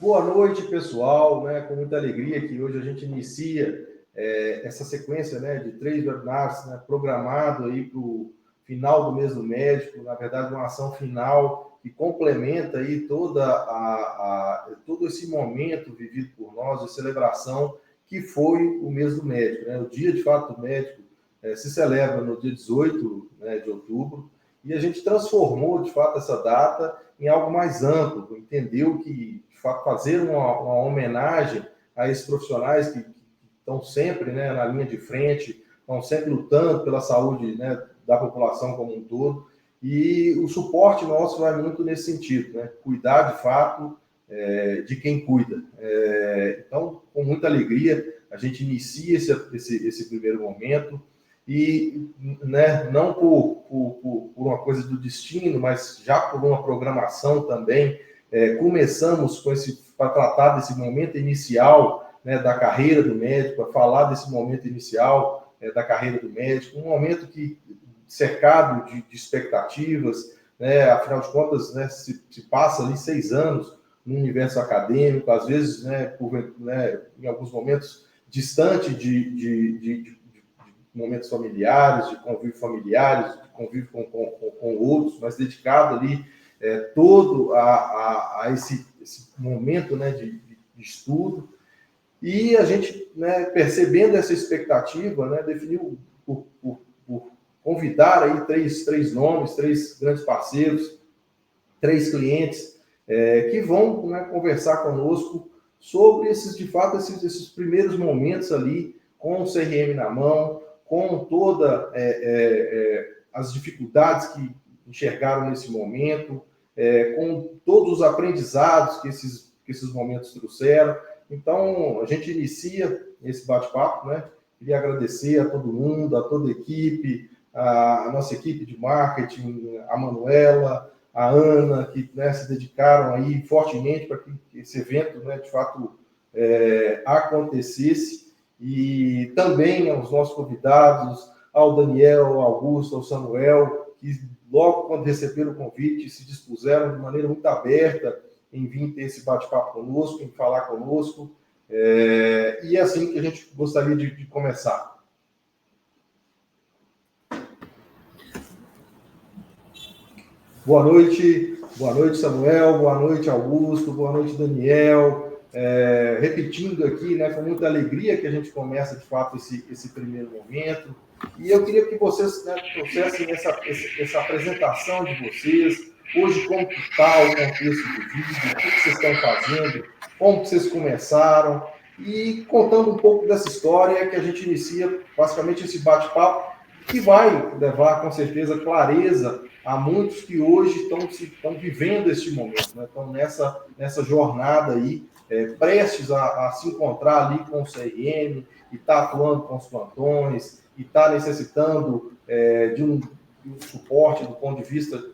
Boa noite, pessoal, né? Com muita alegria que hoje a gente inicia essa sequência, né, de 3 webinars, né, programado aí para o final do mês do médico, na verdade, uma ação final que complementa aí todo esse momento vivido por nós, de celebração, que foi o mês do médico, né? O dia, de fato, do médico se celebra no dia 18, né, de outubro, e a gente transformou, de fato, essa data em algo mais amplo, entendeu que, de fato, fazer uma homenagem a esses profissionais que estão sempre, né, na linha de frente, estão sempre lutando pela saúde, né, da população como um todo, e o suporte nosso vai muito nesse sentido, né, cuidar, de fato, de quem cuida. Então, com muita alegria, a gente inicia esse primeiro momento, e, né, não por uma coisa do destino, mas já por uma programação também, começamos para tratar desse momento inicial, né, da carreira do médico, para falar desse momento inicial da carreira do médico, um momento que cercado de expectativas, né, afinal de contas, né, se passa ali 6 anos no universo acadêmico, às vezes, né, em alguns momentos, distante de momentos familiares, de convívio familiares, de convívio com outros, mas dedicado ali todo a esse momento, né, de estudo. E a gente, né, percebendo essa expectativa, né, definiu por convidar aí três nomes, 3 grandes parceiros, 3 clientes que vão, né, conversar conosco sobre de fato, esses primeiros momentos ali, com o CRM na mão, com todas as dificuldades que enxergaram nesse momento, com todos os aprendizados que esses momentos trouxeram. Então, a gente inicia esse bate-papo, né? Queria agradecer a todo mundo, a toda a equipe, a nossa equipe de marketing, a Manuela, a Ana, que, né, se dedicaram aí fortemente para que esse evento, né, de fato, acontecesse. E também aos nossos convidados, ao Daniel, ao Augusto, ao Samuel, que logo quando receberam o convite se dispuseram de maneira muito aberta em vir ter esse bate-papo conosco, em falar conosco. E é assim que a gente gostaria de começar. Boa noite Samuel, boa noite Augusto, boa noite Daniel. Repetindo aqui, né, com muita alegria que a gente começa de fato esse primeiro momento. E eu queria que vocês, né, trouxessem essa apresentação de vocês. Hoje, como que está o contexto do vídeo, o que vocês estão fazendo, como que vocês começaram, e contando um pouco dessa história que a gente inicia basicamente esse bate-papo, que vai levar com certeza clareza a muitos que hoje estão vivendo este momento, né? Estão nessa jornada aí, prestes a se encontrar ali com o CRM, e está atuando com os plantões, e está necessitando de um suporte do ponto de vista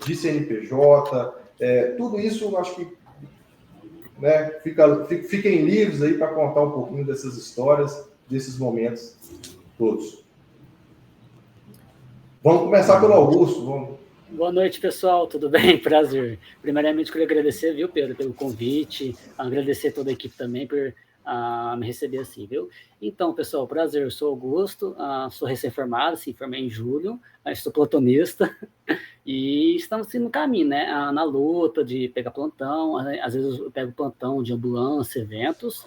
de CNPJ. Tudo isso, eu acho que, né, fiquem livres aí para contar um pouquinho dessas histórias, desses momentos todos. Vamos começar pelo Augusto. Boa noite, pessoal, tudo bem? Prazer. Primeiramente, queria agradecer, viu, Pedro, pelo convite, agradecer toda a equipe também por me receber assim, viu? Então, pessoal, prazer, eu sou Augusto, sou recém-formado, se formei em julho, sou plantonista, e estamos assim, no caminho, né? Na luta de pegar plantão, às vezes eu pego plantão de ambulância, eventos,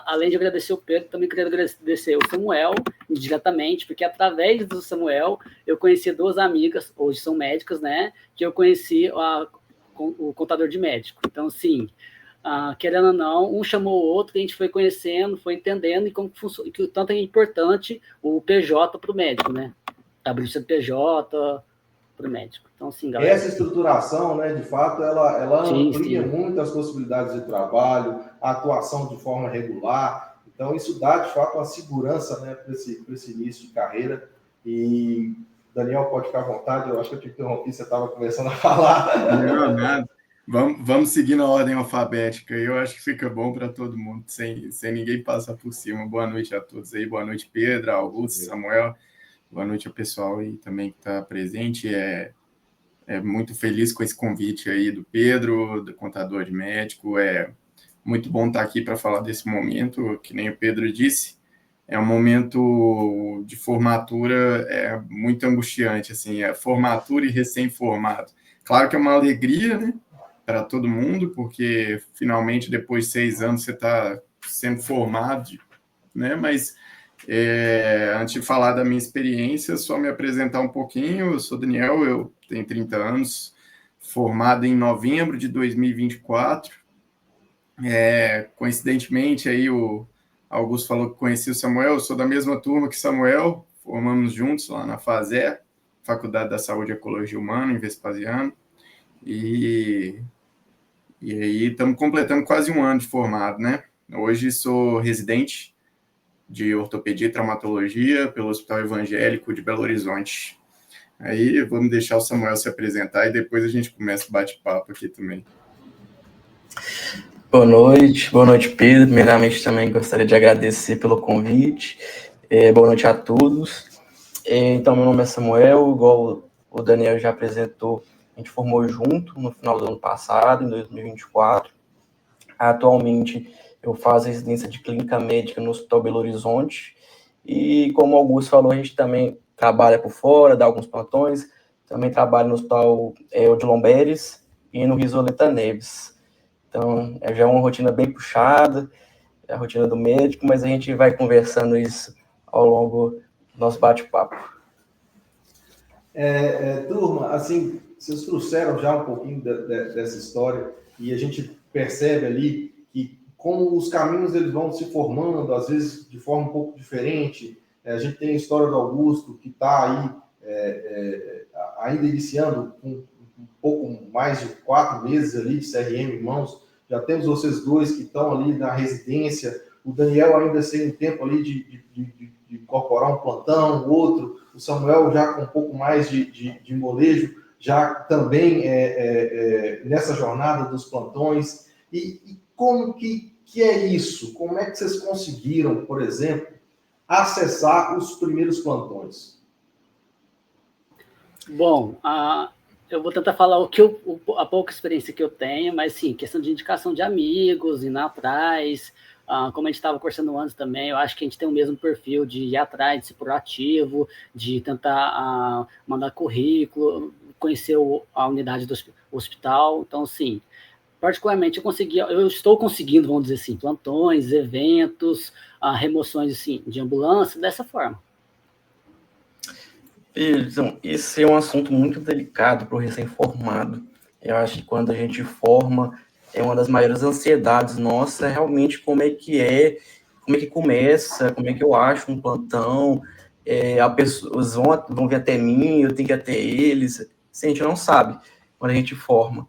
além de agradecer o Pedro, também queria agradecer o Samuel, diretamente, porque através do Samuel eu conheci 2 amigas, hoje são médicas, né? Que eu conheci o contador de médico. Então, sim, querendo ou não, um chamou o outro, a gente foi conhecendo, foi entendendo e como funciona, que o tanto é importante o PJ para o médico, né? Abrir o PJ para o médico. Então, sim, galera. Essa estruturação, né, de fato, ela amplia muito as possibilidades de trabalho, a atuação de forma regular. Então, isso dá, de fato, uma segurança, né, para esse início de carreira. E, Daniel, pode ficar à vontade. Eu acho que eu te interrompi, você estava começando a falar. Não, nada. Vamos seguir na ordem alfabética. Eu acho que fica bom para todo mundo, sem ninguém passar por cima. Boa noite a todos aí. Boa noite, Pedro, Augusto, Samuel. Boa noite ao pessoal aí também que está presente. muito feliz com esse convite aí do Pedro, do Contador de Médico. É muito bom estar aqui para falar desse momento, que nem o Pedro disse. É um momento de formatura muito angustiante, assim, formatura e recém-formado. Claro que é uma alegria, né, para todo mundo, porque finalmente, depois de 6 anos, você está sendo formado, né, mas antes de falar da minha experiência, só me apresentar um pouquinho. Eu sou Daniel, eu tenho 30 anos, formado em novembro de 2024. Coincidentemente, aí o Augusto falou que conhecia o Samuel, eu sou da mesma turma que Samuel, formamos juntos lá na FASE, Faculdade da Saúde e Ecologia Humana, em Vespasiano, e aí estamos completando quase 1 ano de formado, né? Hoje sou residente de ortopedia e traumatologia pelo Hospital Evangélico de Belo Horizonte. Aí vamos deixar o Samuel se apresentar e depois a gente começa o bate-papo aqui também. Boa noite, Pedro. Primeiramente, também gostaria de agradecer pelo convite. Boa noite a todos. Então, meu nome é Samuel, igual o Daniel já apresentou, a gente formou junto no final do ano passado, em 2024. Atualmente, eu faço residência de clínica médica no Hospital Belo Horizonte. E, como o Augusto falou, a gente também trabalha por fora, dá alguns plantões. Também trabalho no Hospital Odilon Beres e no Risoleta Neves. Então, já é uma rotina bem puxada, é a rotina do médico, mas a gente vai conversando isso ao longo do nosso bate-papo. Turma, assim, vocês trouxeram já um pouquinho dessa história e a gente percebe ali que como os caminhos eles vão se formando, às vezes de forma um pouco diferente. A gente tem a história do Augusto, que está aí ainda iniciando com um pouco mais de 4 meses ali de CRM em mãos. Já temos vocês dois que estão ali na residência, o Daniel ainda sem um tempo ali de incorporar um plantão, o outro, o Samuel já com um pouco mais de molejo, já também nessa jornada dos plantões. E como que é isso? Como é que vocês conseguiram, por exemplo, acessar os primeiros plantões? Bom, eu vou tentar falar a pouca experiência que eu tenho, mas sim, questão de indicação de amigos, indo atrás, como a gente estava conversando antes também, eu acho que a gente tem o mesmo perfil de ir atrás, de ser proativo, de tentar mandar currículo, conhecer a unidade do hospital. Então, sim, particularmente eu estou conseguindo, vamos dizer assim, plantões, eventos, remoções assim, de ambulância, dessa forma. Então, esse é um assunto muito delicado para o recém-formado. Eu acho que quando a gente forma, é uma das maiores ansiedades nossa, realmente como é que começa, como é que eu acho um plantão, as pessoas vão vir até mim, eu tenho que ir até eles, assim, a gente não sabe quando a gente forma.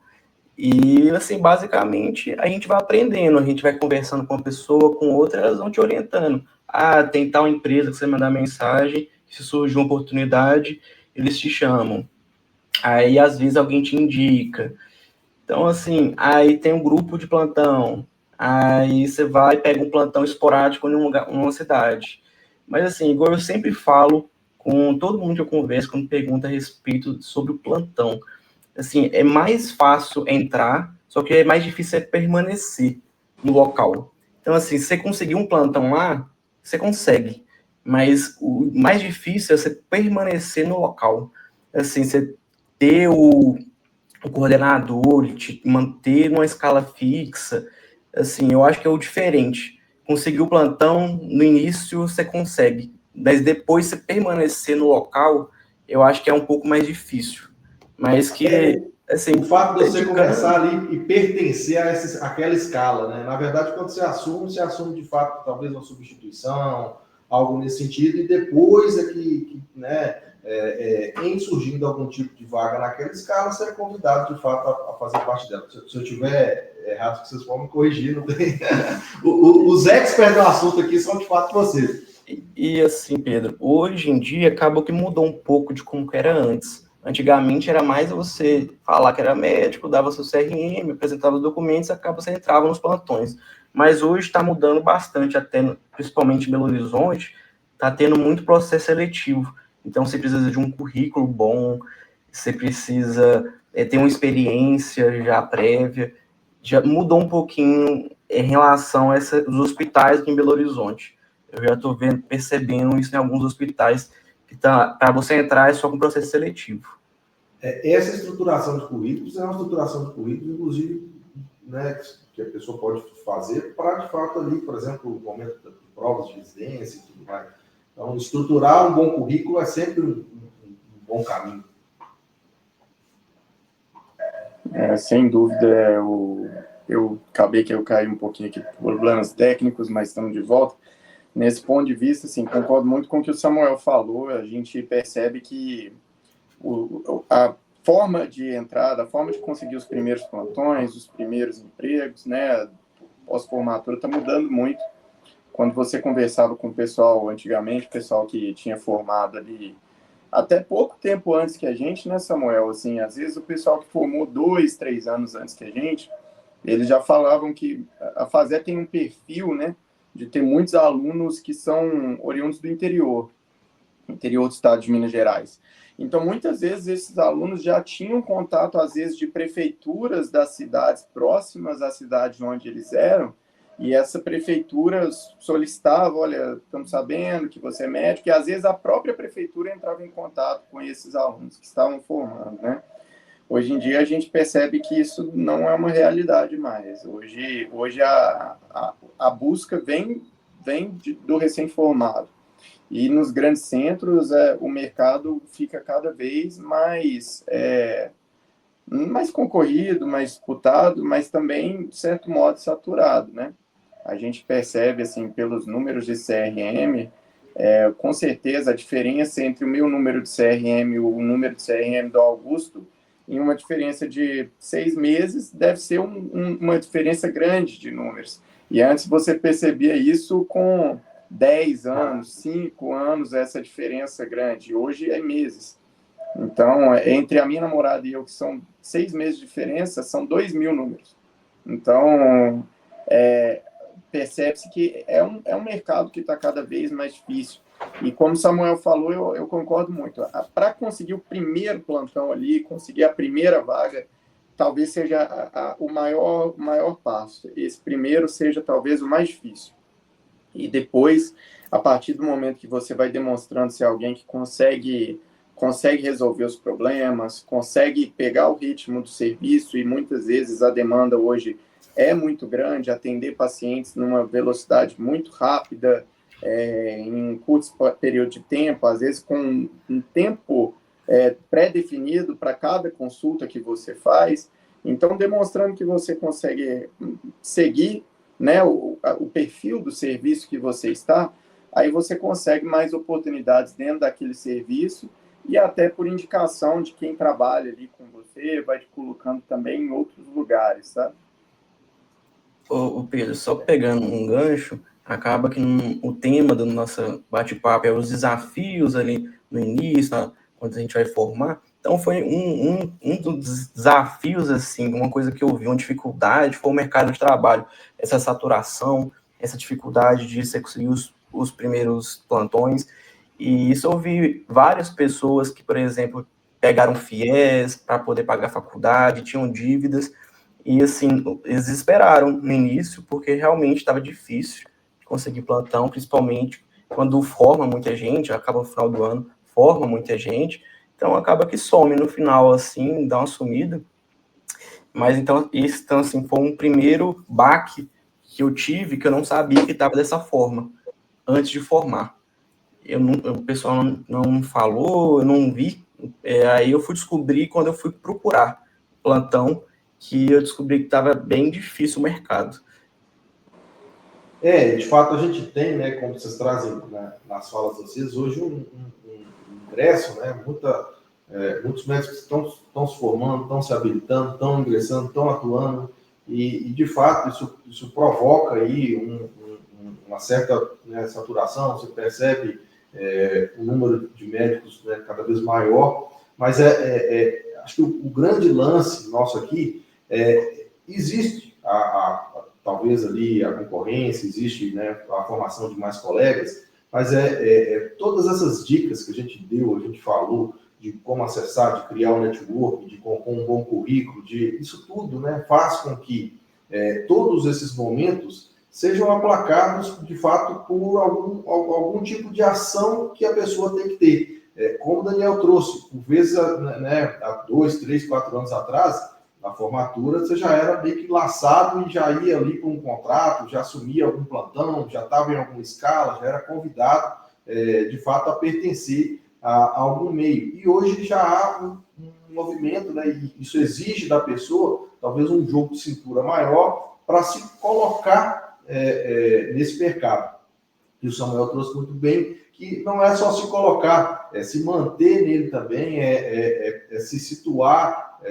E, assim, basicamente, a gente vai aprendendo, a gente vai conversando com uma pessoa, com outra, elas vão te orientando. Tem tal empresa que você mandar mensagem, se surge uma oportunidade, eles te chamam. Aí, às vezes, alguém te indica. Então, assim, aí tem um grupo de plantão. Aí você vai e pega um plantão esporádico em uma cidade. Mas, assim, igual eu sempre falo com todo mundo que eu converso, quando pergunta a respeito sobre o plantão, assim, é mais fácil entrar, só que é mais difícil permanecer no local. Então, assim, se você conseguir um plantão lá, você consegue. Mas o mais difícil é você permanecer no local. Assim, você ter o coordenador, te manter numa escala fixa. Assim, eu acho que é o diferente. Conseguir o plantão, no início você consegue. Mas depois você permanecer no local, eu acho que é um pouco mais difícil. Mas que, assim... O fato de você começar ali e pertencer àquela escala, né? Na verdade, quando você assume de fato talvez uma substituição, algo nesse sentido, e depois em surgindo algum tipo de vaga naquela escala, você é convidado de fato a fazer parte dela. Se eu tiver errado, que vocês podem me corrigir, não tem... Os experts do assunto aqui são de fato vocês. E assim, Pedro, hoje em dia acabou que mudou um pouco de como era antes. Antigamente era mais você falar que era médico, dava seu CRM, apresentava os documentos, acaba você entrava nos plantões. Mas hoje está mudando bastante, até principalmente em Belo Horizonte, está tendo muito processo seletivo. Então você precisa de um currículo bom, você precisa ter uma experiência já prévia. Já mudou um pouquinho em relação a os hospitais aqui em Belo Horizonte. Eu já estou percebendo isso em alguns hospitais, que para você entrar é só com processo seletivo. Essa estruturação de currículos é uma estruturação de currículos, inclusive, né, que a pessoa pode fazer para, de fato, ali, por exemplo, o momento de provas de residência e tudo mais. Então, estruturar um bom currículo é sempre um bom caminho. Sem dúvida, eu acabei que eu caí um pouquinho aqui por problemas técnicos, mas estamos de volta. Nesse ponto de vista, assim, concordo muito com o que o Samuel falou. A gente percebe que a forma de entrada, a forma de conseguir os primeiros plantões, os primeiros empregos, né, pós-formatura, está mudando muito. Quando você conversava com o pessoal antigamente, o pessoal que tinha formado ali até pouco tempo antes que a gente, né, Samuel? Assim, às vezes o pessoal que formou 2, 3 anos antes que a gente, eles já falavam que a FASER tem um perfil, né, de ter muitos alunos que são oriundos do interior do estado de Minas Gerais. Então, muitas vezes, esses alunos já tinham contato, às vezes, de prefeituras das cidades próximas à cidade onde eles eram, e essa prefeitura solicitava, olha, estamos sabendo que você é médico, e às vezes a própria prefeitura entrava em contato com esses alunos que estavam formando, né? Hoje em dia a gente percebe que isso não é uma realidade mais. Hoje a busca vem do recém-formado. E nos grandes centros o mercado fica cada vez mais concorrido, mais disputado, mas também, de certo modo, saturado, né? A gente percebe, assim, pelos números de CRM, com certeza a diferença entre o meu número de CRM e o número de CRM do Augusto, em uma diferença de 6 meses, deve ser uma diferença grande de números. E antes você percebia isso com 10 anos, 5 anos, essa diferença grande. Hoje é meses. Então, entre a minha namorada e eu, que são 6 meses de diferença, são 2.000 números. Então, percebe-se que é um mercado que está cada vez mais difícil. E como o Samuel falou, eu concordo muito. Para conseguir o primeiro plantão ali, conseguir a primeira vaga, talvez seja o maior passo. Esse primeiro seja talvez o mais difícil. E depois, a partir do momento que você vai demonstrando ser alguém que consegue resolver os problemas, consegue pegar o ritmo do serviço, e muitas vezes a demanda hoje é muito grande, atender pacientes numa velocidade muito rápida, em um curto período de tempo, às vezes com um tempo pré-definido para cada consulta que você faz. Então, demonstrando que você consegue seguir, né, o perfil do serviço que você está, aí você consegue mais oportunidades dentro daquele serviço, e até por indicação de quem trabalha ali com você, vai te colocando também em outros lugares, sabe? Ô Pedro, só pegando um gancho, acaba que o tema do nosso bate-papo é os desafios ali no início, quando a gente vai formar. Então, foi um dos desafios, assim, uma coisa que eu vi, uma dificuldade, foi o mercado de trabalho. Essa saturação, essa dificuldade de você conseguir os primeiros plantões. E isso eu vi várias pessoas que, por exemplo, pegaram FIES para poder pagar a faculdade, tinham dívidas, e, assim, eles esperaram no início, porque realmente estava difícil conseguir plantão, principalmente quando forma muita gente, acaba no final do ano, forma muita gente, então acaba que some no final, assim, dá uma sumida. Mas então, assim, foi um primeiro baque que eu tive, que eu não sabia que estava dessa forma, antes de formar. O pessoal não falou, eu não vi, aí eu fui descobrir quando eu fui procurar plantão, que eu descobri que estava bem difícil o mercado. De fato, a gente tem, né, como vocês trazem, né, nas falas de vocês, hoje um ingresso, né, muitos médicos estão se formando, estão se habilitando, estão ingressando, estão atuando, e de fato isso provoca aí uma certa, né, saturação. Você percebe o número de médicos, né, cada vez maior, mas acho que o grande lance nosso aqui existe talvez ali a concorrência, existe, né, a formação de mais colegas, mas todas essas dicas que a gente deu, a gente falou, de como acessar, de criar um network, com um bom currículo, isso tudo, né, faz com que todos esses momentos sejam aplacados, de fato, por algum tipo de ação que a pessoa tem que ter. Como o Daniel trouxe, por vezes, né, há 2, 3, 4 anos atrás, na formatura, você já era meio que laçado e já ia ali para um contrato, já assumia algum plantão, já estava em alguma escala, já era convidado, de fato, a pertencer a algum meio. E hoje já há um movimento, né, e isso exige da pessoa, talvez um jogo de cintura maior, para se colocar nesse mercado. E o Samuel trouxe muito bem que não é só se colocar, se manter nele também, se situar,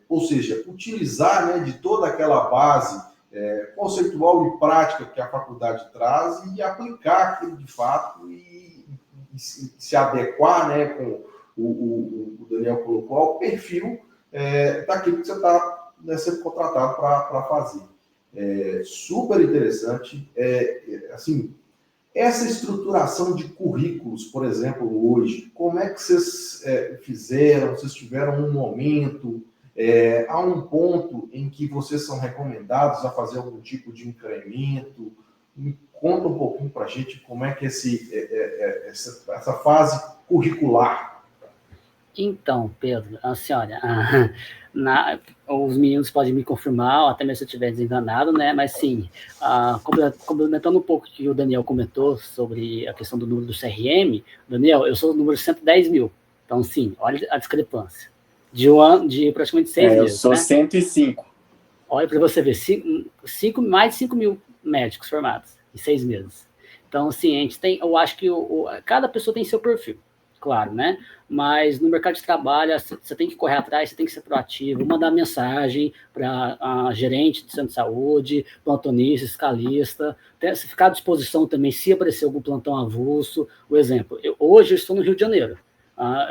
ou seja, utilizar, né, de toda aquela base conceitual e prática que a faculdade traz e aplicar aquilo de fato e se adequar, né, com o Daniel colocou, ao perfil daquilo que você está, né, sendo contratado para fazer. Super interessante. Assim, essa estruturação de currículos, por exemplo, hoje, como é que vocês fizeram? Vocês tiveram um momento, há um ponto em que vocês são recomendados a fazer algum tipo de incremento? Me conta um pouquinho para a gente como é que essa fase curricular. Então, Pedro, a senhora, os meninos podem me confirmar, até mesmo se eu estiver desenganado, né? Mas sim, complementando um pouco o que o Daniel comentou sobre a questão do número do CRM, Daniel, eu sou o número 110 mil. Então, sim, olha a discrepância. De praticamente 6 meses. Eu sou, né? 105. Olha para você ver, mais de 5 mil médicos formados em 6 meses. Então, assim, a gente tem, eu acho que cada pessoa tem seu perfil. Claro, né? Mas no mercado de trabalho, você tem que correr atrás, você tem que ser proativo, mandar mensagem para a gerente de centro de saúde, plantonista, escalista, se ficar à disposição também, se aparecer algum plantão avulso. O exemplo, hoje eu estou no Rio de Janeiro.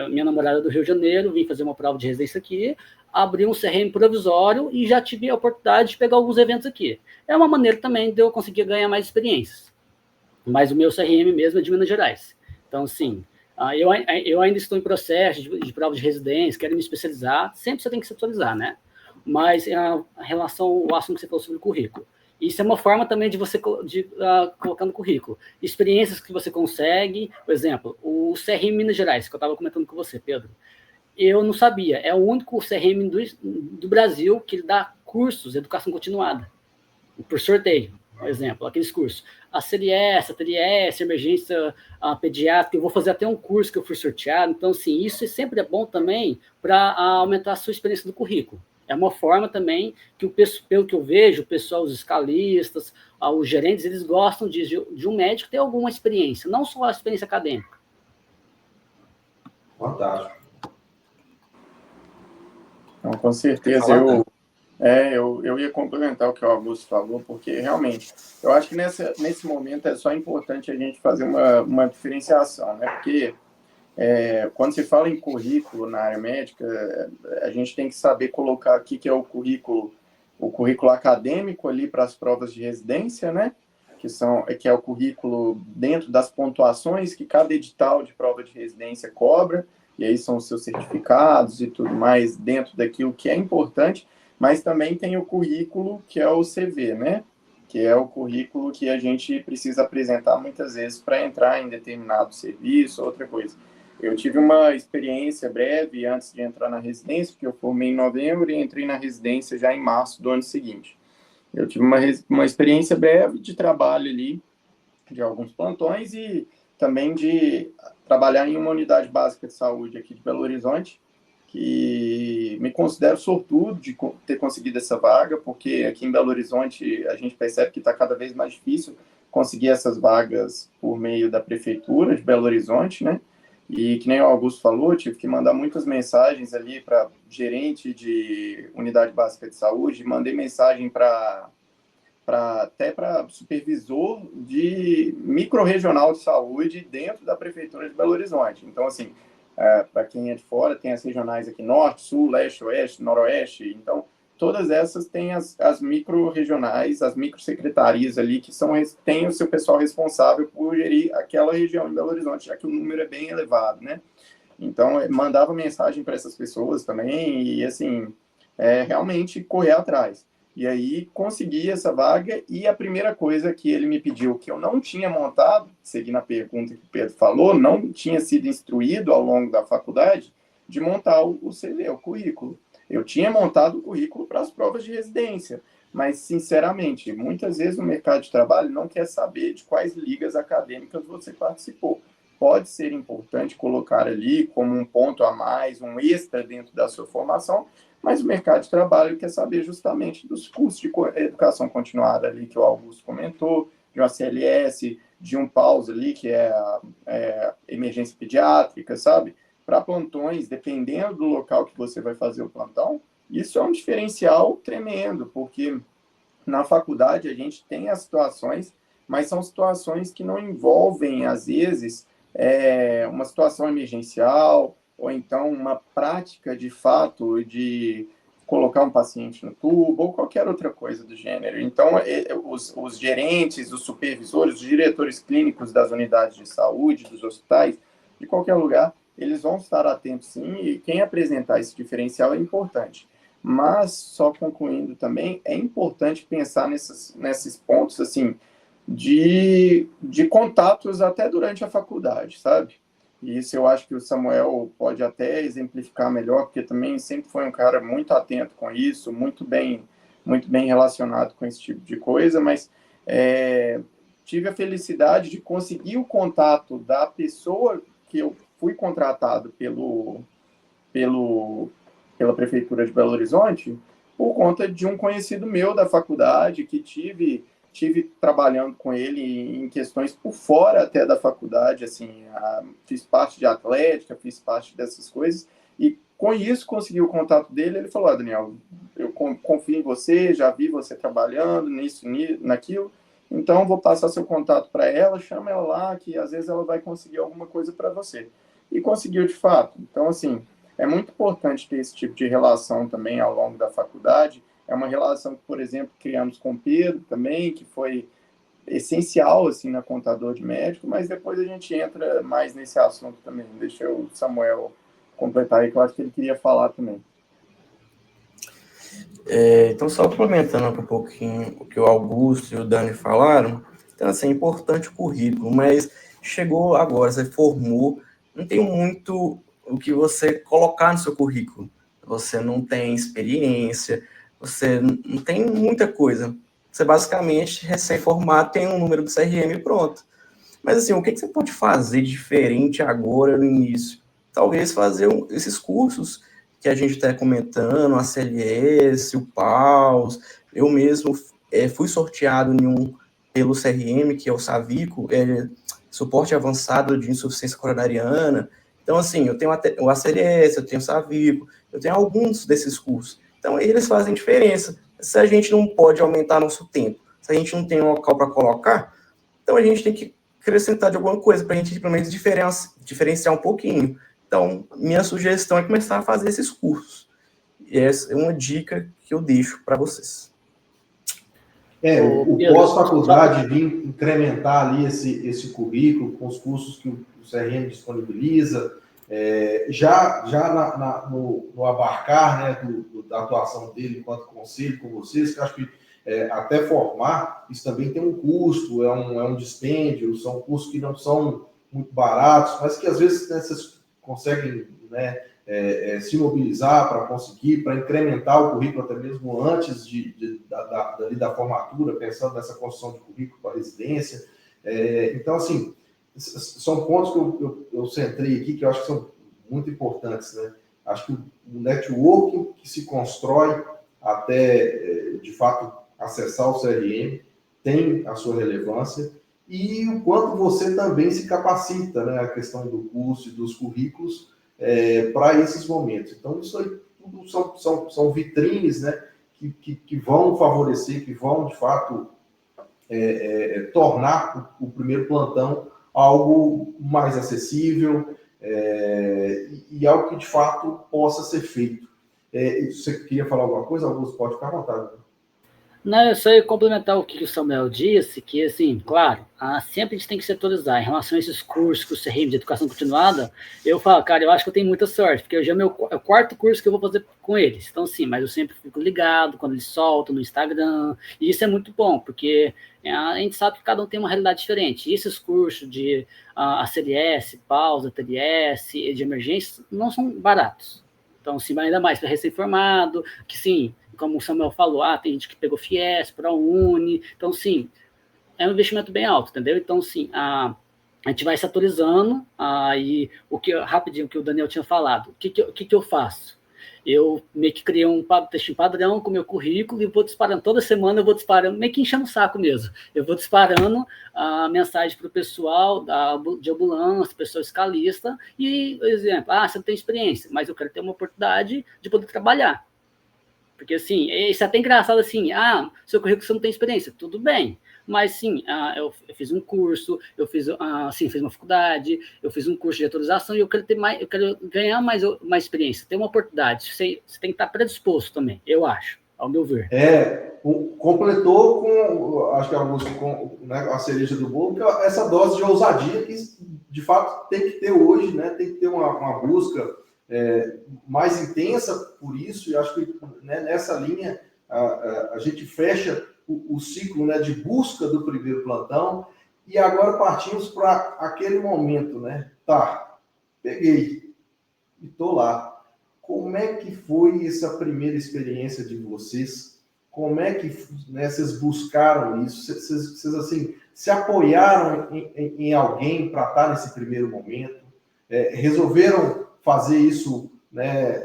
Minha namorada é do Rio de Janeiro, vim fazer uma prova de residência aqui, abri um CRM provisório e já tive a oportunidade de pegar alguns eventos aqui. É uma maneira também de eu conseguir ganhar mais experiências. Mas o meu CRM mesmo é de Minas Gerais. Então, sim, eu ainda estou em processo de prova de residência, quero me especializar, sempre você tem que se atualizar, né? Mas em relação ao assunto que você falou sobre o currículo, isso é uma forma também de você colocar no currículo. Experiências que você consegue, por exemplo, o CRM Minas Gerais, que eu estava comentando com você, Pedro, eu não sabia, é o único CRM do Brasil que dá cursos de educação continuada, por sorteio. Por exemplo, aqueles cursos, a CLS, a TLS, emergência pediátrica, eu vou fazer até um curso que eu fui sorteado. Então, assim, isso sempre é bom também para aumentar a sua experiência do currículo. É uma forma também que, pelo que eu vejo, o pessoal, os escalistas, os gerentes, eles gostam de um médico ter alguma experiência, não só a experiência acadêmica. Fantástico. Então, com certeza, eu ia complementar o que o Augusto falou, porque realmente, eu acho que nesse momento é só importante a gente fazer uma diferenciação, né? Porque quando se fala em currículo na área médica, a gente tem que saber colocar aqui que é o currículo acadêmico ali para as provas de residência, né? Que é o currículo dentro das pontuações que cada edital de prova de residência cobra, e aí são os seus certificados e tudo mais dentro daquilo que é importante. Mas também tem o currículo que é o CV, né? Que é o currículo que a gente precisa apresentar muitas vezes para entrar em determinado serviço, outra coisa. Eu tive uma experiência breve antes de entrar na residência, porque eu formei em novembro e entrei na residência já em março do ano seguinte. Eu tive uma experiência breve de trabalho ali, de alguns plantões e também de trabalhar em uma unidade básica de saúde aqui de Belo Horizonte, que me considero sortudo de ter conseguido essa vaga, porque aqui em Belo Horizonte a gente percebe que está cada vez mais difícil conseguir essas vagas por meio da prefeitura de Belo Horizonte, né? E que nem o Augusto falou, tive que mandar muitas mensagens ali para gerente de unidade básica de saúde, mandei mensagem até para supervisor de microrregional de saúde dentro da prefeitura de Belo Horizonte. Então, assim, para quem é de fora, tem as regionais aqui, norte, sul, leste, oeste, noroeste. Então, todas essas têm as micro-regionais, as micro-secretarias ali, que têm o seu pessoal responsável por gerir aquela região de Belo Horizonte, já que o número é bem elevado, né? Então, mandava mensagem para essas pessoas também e, assim, realmente correr atrás. E aí, consegui essa vaga e a primeira coisa que ele me pediu, que eu não tinha montado, seguindo a pergunta que o Pedro falou, não tinha sido instruído ao longo da faculdade de montar o CV, o currículo. Eu tinha montado o currículo para as provas de residência, mas, sinceramente, muitas vezes o mercado de trabalho não quer saber de quais ligas acadêmicas você participou. Pode ser importante colocar ali como um ponto a mais, um extra dentro da sua formação, mas o mercado de trabalho quer saber justamente dos cursos de educação continuada ali que o Augusto comentou, de uma CLS, de um PAUS ali, que é emergência pediátrica, sabe? Para plantões, dependendo do local que você vai fazer o plantão, isso é um diferencial tremendo, porque na faculdade a gente tem as situações, mas são situações que não envolvem, às vezes, uma situação emergencial, ou então uma prática de fato de colocar um paciente no tubo, ou qualquer outra coisa do gênero. Então, os gerentes, os supervisores, os diretores clínicos das unidades de saúde, dos hospitais, de qualquer lugar, eles vão estar atentos sim, e quem apresentar esse diferencial é importante. Mas, só concluindo também, é importante pensar nesses pontos, assim, de contatos até durante a faculdade, sabe? E isso eu acho que o Samuel pode até exemplificar melhor, porque também sempre foi um cara muito atento com isso, muito bem relacionado com esse tipo de coisa, mas tive a felicidade de conseguir o contato da pessoa que eu fui contratado pela Prefeitura de Belo Horizonte por conta de um conhecido meu da faculdade que tive trabalhando com ele em questões por fora até da faculdade, assim, fiz parte de atlética, fiz parte dessas coisas, e com isso consegui o contato dele. Ele falou: Daniel, eu confio em você, já vi você trabalhando nisso, naquilo, então vou passar seu contato para ela, chama ela lá, que às vezes ela vai conseguir alguma coisa para você. E conseguiu de fato. Então, assim, é muito importante ter esse tipo de relação também ao longo da faculdade. É uma relação que, por exemplo, criamos com o Pedro também, que foi essencial assim, na Contador de Médico, mas depois a gente entra mais nesse assunto também. Deixa o Samuel completar aí, que eu acho que ele queria falar também. Então, só complementando um pouquinho o que o Augusto e o Dani falaram, então, assim, é importante o currículo, mas chegou agora, você formou, não tem muito o que você colocar no seu currículo. Você não tem experiência, você não tem muita coisa. Você basicamente, recém-formado, tem um número do CRM e pronto. Mas assim, o que você pode fazer de diferente agora no início? Talvez fazer esses cursos que a gente está comentando, a CLS, o PAUS. Eu mesmo fui sorteado em pelo CRM, que é o Savico, suporte avançado de insuficiência coronariana. Então, assim, eu tenho o ACLS, eu tenho o Savico, eu tenho alguns desses cursos. Então, eles fazem diferença. Se a gente não pode aumentar nosso tempo, se a gente não tem um local para colocar, então a gente tem que acrescentar de alguma coisa para a gente, pelo menos, diferenciar um pouquinho. Então, minha sugestão é começar a fazer esses cursos. E essa é uma dica que eu deixo para vocês. O pós-faculdade vir incrementar ali esse currículo com os cursos que o CRM disponibiliza, já no abarcar, né, da atuação dele enquanto conselho com vocês, que eu acho que até formar, isso também tem um custo, é um dispêndio, são cursos que não são muito baratos, mas que às vezes, né, vocês conseguem, né, se mobilizar para conseguir, para incrementar o currículo até mesmo antes da formatura, pensando nessa construção de currículo para residência. Então, assim, são pontos que eu centrei aqui que eu acho que são muito importantes, né? Acho que o networking que se constrói até, de fato, acessar o CRM tem a sua relevância, e o quanto você também se capacita, né? A questão do curso e dos currículos para esses momentos. Então, isso aí tudo são vitrines, né, que vão favorecer, que vão, de fato, tornar o primeiro plantão algo mais acessível e algo que, de fato, possa ser feito. Você queria falar alguma coisa, Augusto? Pode ficar à vontade. Não, eu só ia complementar o que o Samuel disse, que, assim, claro, sempre a gente tem que se atualizar. Em relação a esses cursos que você rende de educação continuada, eu falo, cara, eu acho que eu tenho muita sorte, porque hoje é o quarto curso que eu vou fazer com eles. Então, sim, mas eu sempre fico ligado quando eles soltam no Instagram, e isso é muito bom, porque a gente sabe que cada um tem uma realidade diferente. E esses cursos de ACLS, pausa, TLS, de emergência, não são baratos. Então, sim, ainda mais para recém-formado, que sim, como o Samuel falou, tem gente que pegou FIES, ProUni, então, sim, é um investimento bem alto, entendeu? Então, sim, a gente vai se atualizando, e rapidinho, o que o Daniel tinha falado, o que eu faço? Eu meio que criei um texto padrão com o meu currículo e vou disparando, toda semana eu vou disparando, meio que enchendo o saco mesmo, eu vou disparando a mensagem para o pessoal de ambulância, pessoa escalista, e, por exemplo, você não tem experiência, mas eu quero ter uma oportunidade de poder trabalhar. Porque, assim, isso é até engraçado, assim, seu currículo você não tem experiência, tudo bem, mas, sim, eu fiz um curso, eu fiz uma faculdade, eu fiz um curso de atualização e eu quero ganhar mais experiência, ter uma oportunidade, você tem que estar predisposto também, eu acho, ao meu ver. Completou com, acho que Augusto, com, né, a cereja do bolo, que é essa dose de ousadia que, de fato, tem que ter hoje, né, tem que ter uma busca mais intensa por isso, e acho que, né, nessa linha a gente fecha o ciclo, né, de busca do primeiro plantão, e agora partimos para aquele momento, né? Peguei e estou lá. Como é que foi essa primeira experiência de vocês? Como é que, né, vocês buscaram isso? Vocês assim, se apoiaram em alguém para estar nesse primeiro momento? Resolveram fazer isso, né,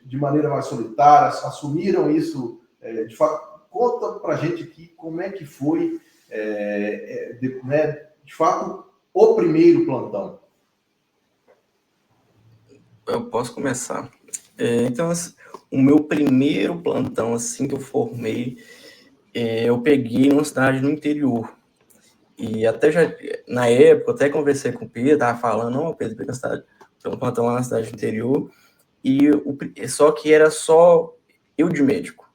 de maneira mais solitária? Assumiram isso de fato? Conta para a gente aqui como é que foi, né, de fato, o primeiro plantão. Eu posso começar. Então, assim, o meu primeiro plantão, assim que eu formei, eu peguei numa cidade no interior. E até já, na época, eu até conversei com o Pedro, tava falando, Pedro, peguei um plantão lá na cidade do interior, só que era só eu de médico,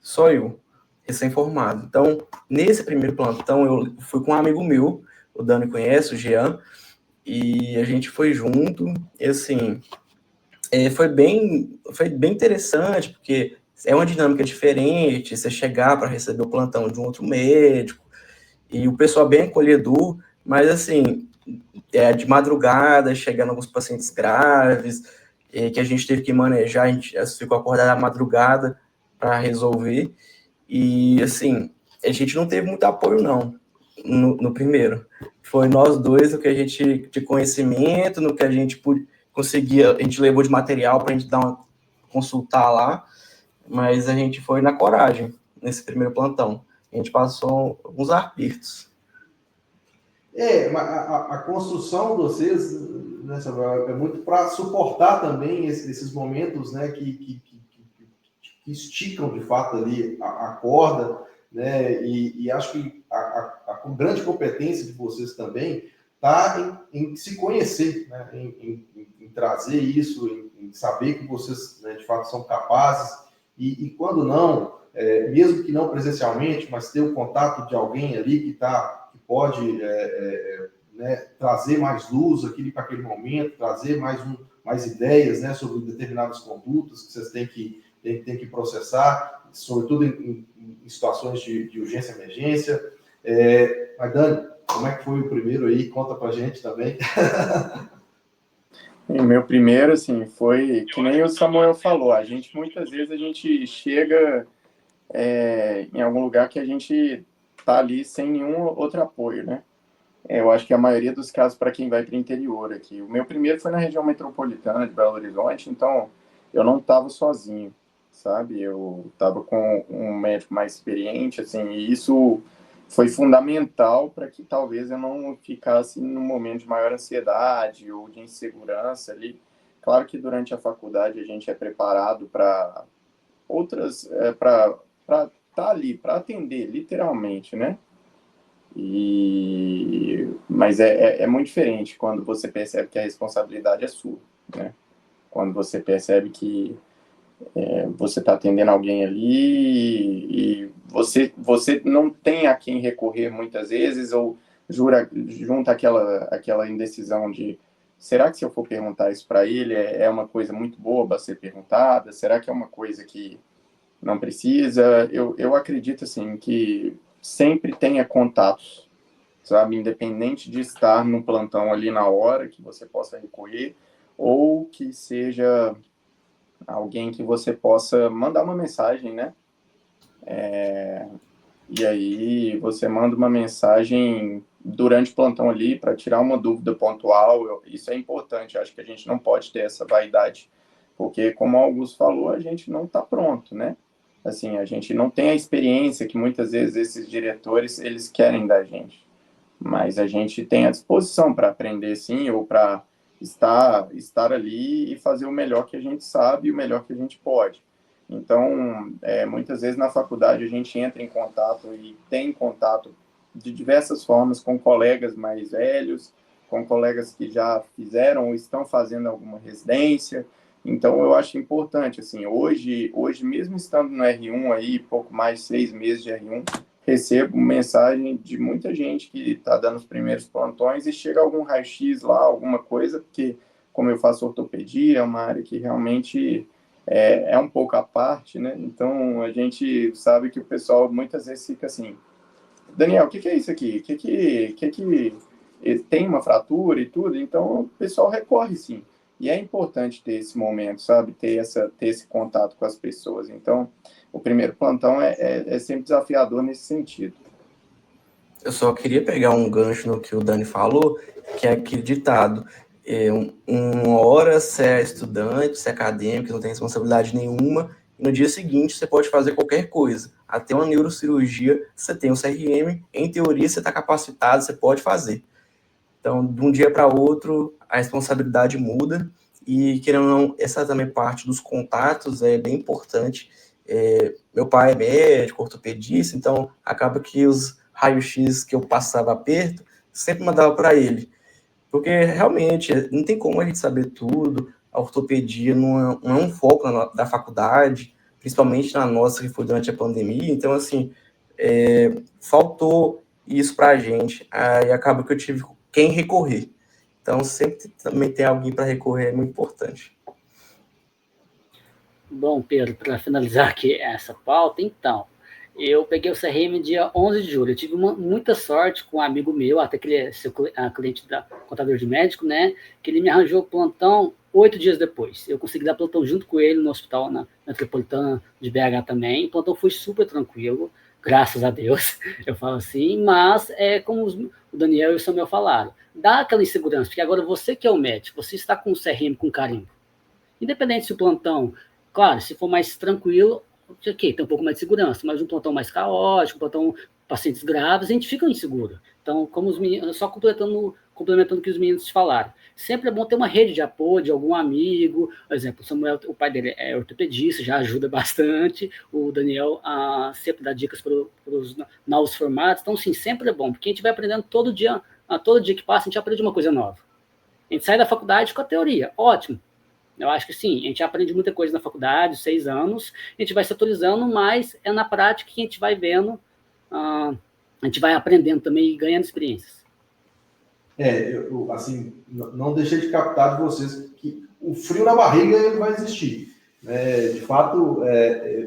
só eu, recém-formado. Então, nesse primeiro plantão, eu fui com um amigo meu, o Dani conhece, o Jean, e a gente foi junto, e assim, foi bem interessante, porque é uma dinâmica diferente, você chegar para receber o plantão de um outro médico, e o pessoal bem acolhedor, mas assim, de madrugada, chegando alguns pacientes graves, que a gente teve que manejar, a gente ficou acordado à madrugada para resolver, e assim, a gente não teve muito apoio não, no primeiro. Foi nós dois, o que a gente, de conhecimento, no que a gente conseguia, a gente levou de material para a gente consultar lá, mas a gente foi na coragem, nesse primeiro plantão. A gente passou alguns apertos. A construção de vocês, né, Samuel, é muito para suportar também esses momentos, né, que esticam de fato ali a corda, né, e acho que a grande competência de vocês também está em se conhecer, né, em trazer isso, em saber que vocês, né, de fato são capazes, e quando não, mesmo que não presencialmente, mas ter o contato de alguém ali que pode né, trazer mais luz para aquele momento, trazer mais ideias, né, sobre determinadas condutas que vocês têm que processar, sobretudo em situações de urgência e emergência. Mas, Dani, como é que foi o primeiro aí? Conta pra gente também. O meu primeiro, assim, foi que nem o Samuel falou, muitas vezes a gente chega em algum lugar que a gente tá ali sem nenhum outro apoio, né? Eu acho que a maioria dos casos para quem vai para o interior aqui. O meu primeiro foi na região metropolitana de Belo Horizonte, então eu não estava sozinho, sabe? Eu estava com um médico mais experiente, assim, e isso foi fundamental para que talvez eu não ficasse num momento de maior ansiedade ou de insegurança ali. Claro que durante a faculdade a gente é preparado para outras, para estar ali, para atender, literalmente, né? Mas é muito diferente quando você percebe que a responsabilidade é sua, né? Quando você percebe que você está atendendo alguém ali e você não tem a quem recorrer muitas vezes, ou junta aquela indecisão de, será que se eu for perguntar isso para ele é uma coisa muito boba a ser perguntada? Será que é uma coisa que não precisa? Eu acredito, assim, que sempre tenha contatos, sabe? Independente de estar no plantão ali na hora, que você possa recorrer, ou que seja alguém que você possa mandar uma mensagem, né? E aí você manda uma mensagem durante o plantão ali para tirar uma dúvida pontual. Isso é importante, acho que a gente não pode ter essa vaidade, porque, como o Augusto falou, a gente não está pronto, né? Assim, a gente não tem a experiência que muitas vezes esses diretores eles querem da gente, mas a gente tem a disposição para aprender, sim, ou para estar ali e fazer o melhor que a gente sabe e o melhor que a gente pode. Então, muitas vezes na faculdade a gente entra em contato e tem contato de diversas formas com colegas mais velhos, com colegas que já fizeram ou estão fazendo alguma residência. Então, eu acho importante, assim, hoje mesmo estando no R1 aí, pouco mais de 6 meses de R1, recebo mensagem de muita gente que está dando os primeiros plantões e chega algum raio-x lá, alguma coisa, porque como eu faço ortopedia, é uma área que realmente é um pouco à parte, né? Então, a gente sabe que o pessoal muitas vezes fica assim, Daniel, o que é isso aqui? Tem uma fratura e tudo? Então, o pessoal recorre, sim. E é importante ter esse momento, sabe? Ter esse contato com as pessoas. Então, o primeiro plantão é sempre desafiador nesse sentido. Eu só queria pegar um gancho no que o Dani falou, que é aquele ditado. Uma hora você é estudante, você é acadêmico, não tem responsabilidade nenhuma, e no dia seguinte você pode fazer qualquer coisa. Até uma neurocirurgia, você tem um CRM, em teoria você está capacitado, você pode fazer. Então, de um dia para outro, a responsabilidade muda, e, querendo ou não, essa também parte dos contatos é bem importante. Meu pai é médico, ortopedista, então acaba que os raios-x que eu passava perto, sempre mandava para ele. Porque, realmente, não tem como a gente saber tudo, a ortopedia não é um foco da faculdade, principalmente na nossa, que foi durante a pandemia, então, assim, faltou isso para a gente, aí acaba que eu tive quem recorrer. Então, sempre também ter alguém para recorrer é muito importante. Bom, Pedro, para finalizar aqui essa pauta, então, eu peguei o CRM dia 11 de julho. Eu tive muita sorte com um amigo meu, até que ele é cliente da contador de médico, né? Que ele me arranjou plantão 8 dias depois. Eu consegui dar plantão junto com ele no hospital, na Metropolitana de BH também. O plantão foi super tranquilo, graças a Deus, eu falo assim. Mas, como o Daniel e o Samuel falaram, dá aquela insegurança, porque agora você que é o médico, você está com o CRM com carimbo. Independente se o plantão, claro, se for mais tranquilo, ok, tem um pouco mais de segurança, mas um plantão mais caótico, um plantão pacientes graves, a gente fica inseguro. Então, como os meninos, só complementando o que os meninos falaram, sempre é bom ter uma rede de apoio de algum amigo. Por exemplo, o Samuel, o pai dele é ortopedista, já ajuda bastante. O Daniel sempre dá dicas para os novos formatos. Então, sim, sempre é bom, porque a gente vai aprendendo todo dia que passa, a gente aprende uma coisa nova. A gente sai da faculdade com a teoria, ótimo. Eu acho que sim, a gente aprende muita coisa na faculdade, 6 anos, a gente vai se atualizando, mas é na prática que a gente vai vendo, a gente vai aprendendo também e ganhando experiências. Eu assim, não deixei de captar de vocês que o frio na barriga ele vai existir. De fato,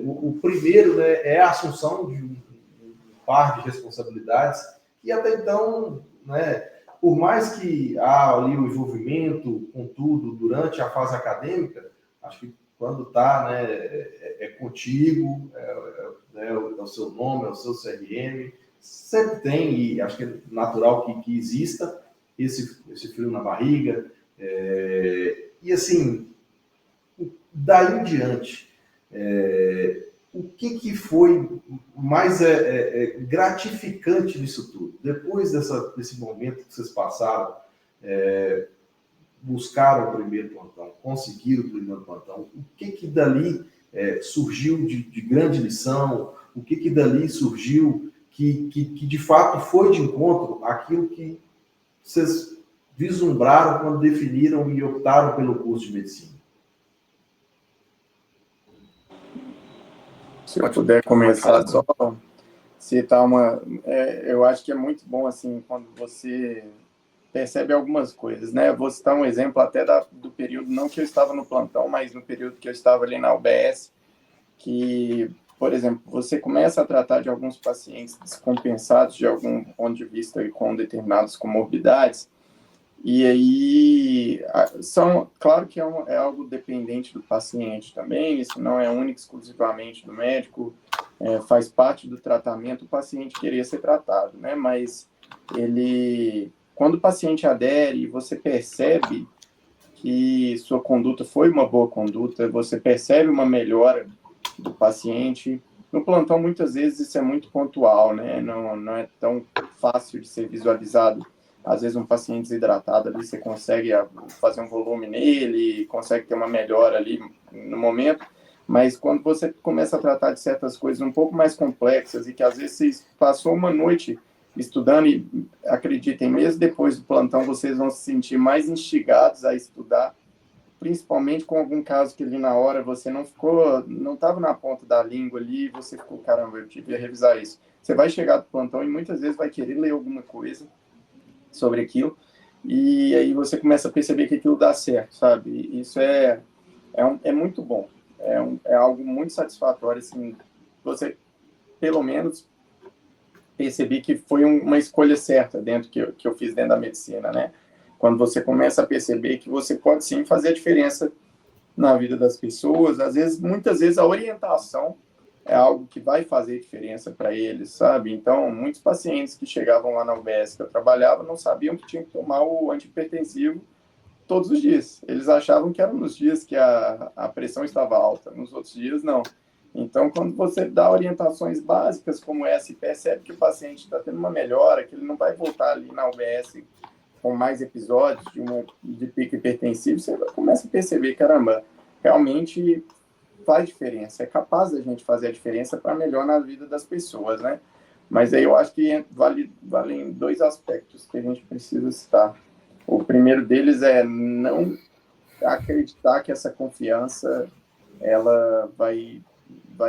o primeiro, né, é a assunção de um par de responsabilidades, e até então, né, por mais que há ali o envolvimento com tudo durante a fase acadêmica, acho que quando está, né, é contigo, é o seu nome, é o seu CRM, sempre tem, e acho que é natural que exista esse frio na barriga, e assim, daí em diante, o que foi mais gratificante nisso tudo? Depois desse momento que vocês passaram, buscaram o primeiro plantão, conseguiram o primeiro plantão, o que dali surgiu de grande lição? O que dali surgiu que de fato foi de encontro àquilo que vocês vislumbraram quando definiram e optaram pelo curso de medicina? Se eu puder começar só citar eu acho que é muito bom, assim, quando você percebe algumas coisas, né? Eu vou citar um exemplo até do período, não que eu estava no plantão, mas no período que eu estava ali na UBS, que, por exemplo, você começa a tratar de alguns pacientes descompensados de algum ponto de vista e com determinadas comorbidades, e aí, claro que é algo dependente do paciente também, isso não é único exclusivamente do médico, faz parte do tratamento o paciente querer ser tratado, né? Mas quando o paciente adere, você percebe que sua conduta foi uma boa conduta, você percebe uma melhora do paciente. No plantão, muitas vezes, isso é muito pontual, né? Não é tão fácil de ser visualizado. Às vezes, um paciente desidratado ali, você consegue fazer um volume nele, consegue ter uma melhora ali no momento, mas quando você começa a tratar de certas coisas um pouco mais complexas e que, às vezes, você passou uma noite estudando e, acreditem, mesmo depois do plantão, vocês vão se sentir mais instigados a estudar, principalmente com algum caso que ali na hora você não estava na ponta da língua ali, você ficou, caramba, eu devia revisar isso. Você vai chegar do plantão e muitas vezes vai querer ler alguma coisa sobre aquilo, e aí você começa a perceber que aquilo dá certo, sabe? E isso é muito bom, é algo muito satisfatório, assim, você, pelo menos, perceber que foi uma escolha certa dentro que eu fiz dentro da medicina, né? Quando você começa a perceber que você pode sim fazer a diferença na vida das pessoas, muitas vezes a orientação é algo que vai fazer diferença para eles, sabe? Então, muitos pacientes que chegavam lá na UBS que eu trabalhava não sabiam que tinham que tomar o antihipertensivo todos os dias. Eles achavam que eram nos dias que a pressão estava alta, nos outros dias não. Então, quando você dá orientações básicas como essa e percebe que o paciente está tendo uma melhora, que ele não vai voltar ali na UBS com mais episódios de pico hipertensivo, você começa a perceber, caramba, realmente faz diferença, é capaz da gente fazer a diferença para melhor na vida das pessoas, né? Mas aí eu acho que valem dois aspectos que a gente precisa citar. O primeiro deles é não acreditar que essa confiança ela vai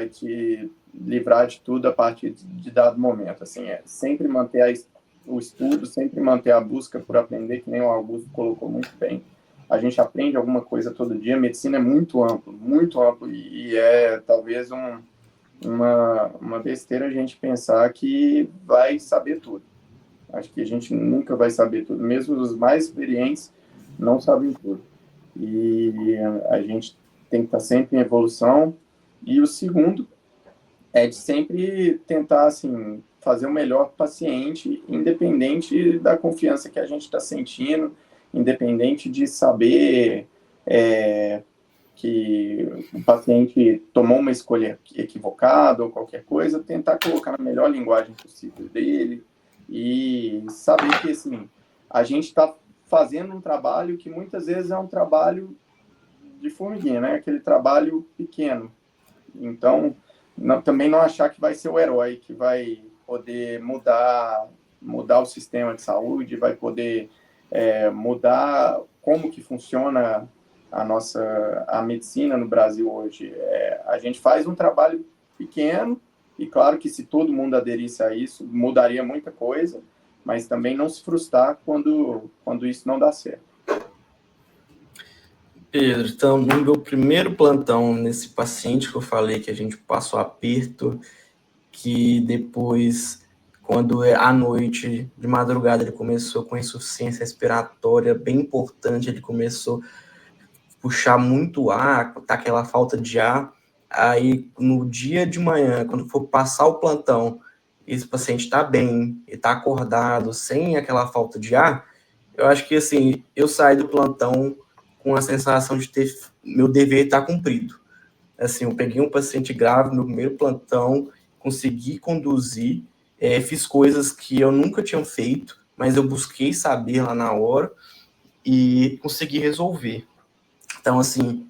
te livrar de tudo a partir de dado momento. Assim, sempre manter o estudo, sempre manter a busca por aprender, que nem o Augusto colocou muito bem. A gente aprende alguma coisa todo dia. A medicina é muito amplo, e é talvez uma besteira a gente pensar que vai saber tudo. Acho que a gente nunca vai saber tudo. Mesmo os mais experientes não sabem tudo. E a gente tem que estar sempre em evolução. E o segundo é de sempre tentar, assim, fazer o melhor para o paciente, independente da confiança que a gente está sentindo, independente de saber que o paciente tomou uma escolha equivocada ou qualquer coisa, tentar colocar na melhor linguagem possível dele e saber que, assim, a gente está fazendo um trabalho que muitas vezes é um trabalho de formiguinha, né? Aquele trabalho pequeno. Então, também não achar que vai ser o herói, que vai poder mudar o sistema de saúde, vai poder mudar como que funciona a medicina no Brasil hoje. A gente faz um trabalho pequeno, e claro que se todo mundo aderisse a isso, mudaria muita coisa, mas também não se frustrar quando isso não dá certo. Pedro, então, no meu primeiro plantão, nesse paciente que eu falei que a gente passou aperto, que depois, quando à noite, de madrugada, ele começou com insuficiência respiratória bem importante, ele começou a puxar muito ar, tá aquela falta de ar, aí no dia de manhã, quando for passar o plantão, esse paciente está bem, ele está acordado, sem aquela falta de ar, eu acho que, assim, eu saí do plantão com a sensação de ter meu dever está cumprido. Assim, eu peguei um paciente grave no meu primeiro plantão, consegui conduzir, fiz coisas que eu nunca tinha feito, mas eu busquei saber lá na hora e consegui resolver. Então, assim,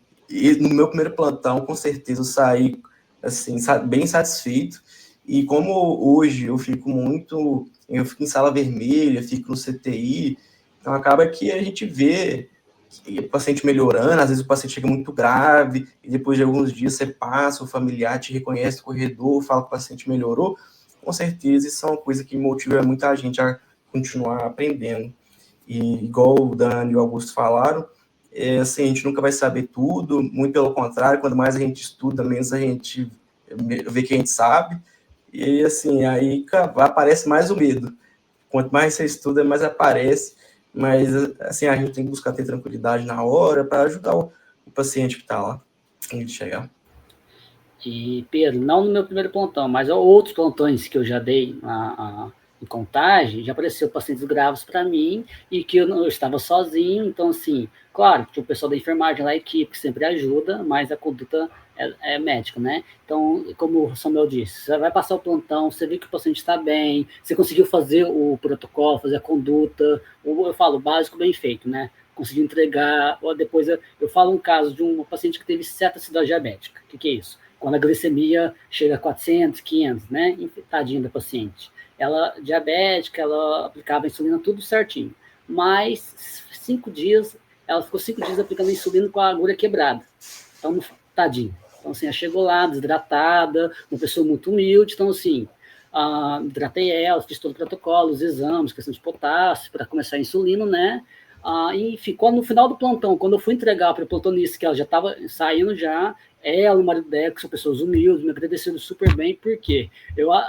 no meu primeiro plantão, com certeza, eu saí assim, bem satisfeito. E como hoje eu fico em sala vermelha, fico no CTI, então acaba que a gente vê o paciente melhorando, às vezes o paciente chega muito grave, e depois de alguns dias você passa, o familiar te reconhece no corredor, fala que o paciente melhorou, com certeza isso é uma coisa que motiva muita gente a continuar aprendendo. E igual o Dani e o Augusto falaram, assim, a gente nunca vai saber tudo, muito pelo contrário, quanto mais a gente estuda, menos a gente vê que a gente sabe, e assim, aí aparece mais o medo. Quanto mais você estuda, mais aparece, mas assim, a gente tem que buscar ter tranquilidade na hora para ajudar o paciente que está lá, a gente chegar. E, Pedro, não no meu primeiro plantão, mas outros plantões que eu já dei em Contagem, já apareceu pacientes graves para mim e que eu estava sozinho, então, assim, claro, que o pessoal da enfermagem lá, a equipe, que sempre ajuda, mas a conduta é médica, né? Então, como o Samuel disse, você vai passar o plantão, você vê que o paciente está bem, você conseguiu fazer o protocolo, fazer a conduta, eu falo, básico bem feito, né? Conseguiu entregar, ou depois eu falo um caso de um paciente que teve cetoacidose diabética. O que é isso? Quando a glicemia chega a 400, 500, né? Tadinha da paciente. Ela, diabética, ela aplicava insulina tudo certinho. Mas 5 dias, ela ficou 5 dias aplicando insulina com a agulha quebrada. Então, tadinha. Então, assim, ela chegou lá, desidratada, uma pessoa muito humilde. Então, assim, hidratei ela, fiz todo o protocolo, os exames, questão de potássio, para começar a insulina, né? E ficou no final do plantão, quando eu fui entregar para o plantonista, que ela já estava saindo já, ela e o marido dela, que são pessoas humildes, me agradeceram super bem, porque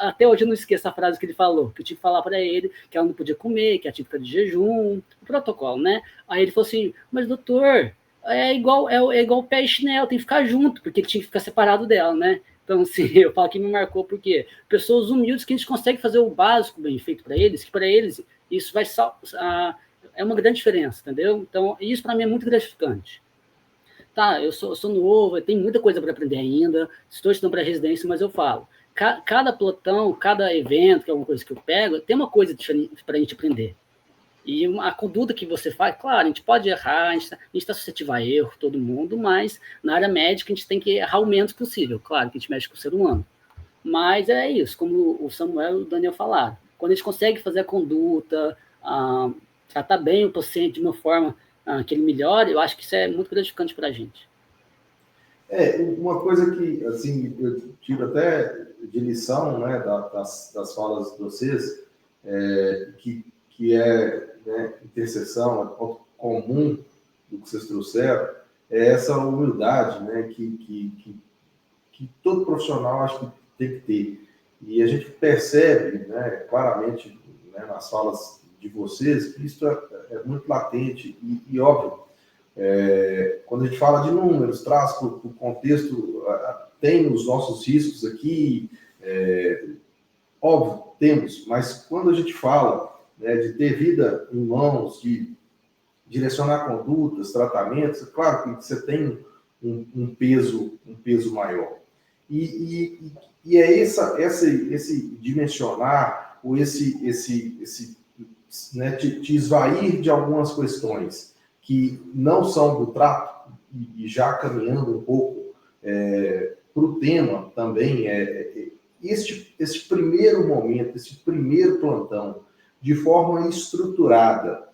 até hoje eu não esqueço a frase que ele falou, que eu tive que falar para ele que ela não podia comer, que ela tinha que ficar de jejum, o protocolo, né? Aí ele falou assim, mas doutor, é igual pé e chinelo, tem que ficar junto, porque tinha que ficar separado dela, né? Então, assim, eu falo que me marcou, porque pessoas humildes que a gente consegue fazer o básico bem feito para eles, que para eles isso vai é uma grande diferença, entendeu? Então, isso para mim é muito gratificante. Tá, eu sou novo, eu tenho muita coisa para aprender ainda, estou estudando para residência, mas eu falo, cada plantão, cada evento, que é alguma coisa que eu pego, tem uma coisa diferente para a gente aprender. E a conduta que você faz, claro, a gente pode errar, a gente está suscetível a erro, todo mundo, mas na área médica a gente tem que errar o menos possível, claro, que a gente mexe com o ser humano. Mas é isso, como o Samuel e o Daniel falaram, quando a gente consegue fazer a conduta, tratar bem o paciente de uma forma que ele melhore, eu acho que isso é muito gratificante para a gente. Uma coisa que, assim, eu tiro até de lição, né, das falas de vocês, que é, né, interseção, é ponto comum do que vocês trouxeram, é essa humildade, né, que todo profissional acho que tem que ter. E a gente percebe, né, claramente, né, nas falas de vocês, que isso é muito latente e óbvio. Quando a gente fala de números, traz para o contexto, tem os nossos riscos aqui, óbvio, temos, mas quando a gente fala, né, de ter vida em mãos, de direcionar condutas, tratamentos, é claro que você tem um peso maior. E é esse dimensionar, ou esse né, te esvair de algumas questões que não são do trato, e já caminhando um pouco para o tema também, este primeiro momento, esse primeiro plantão, de forma estruturada,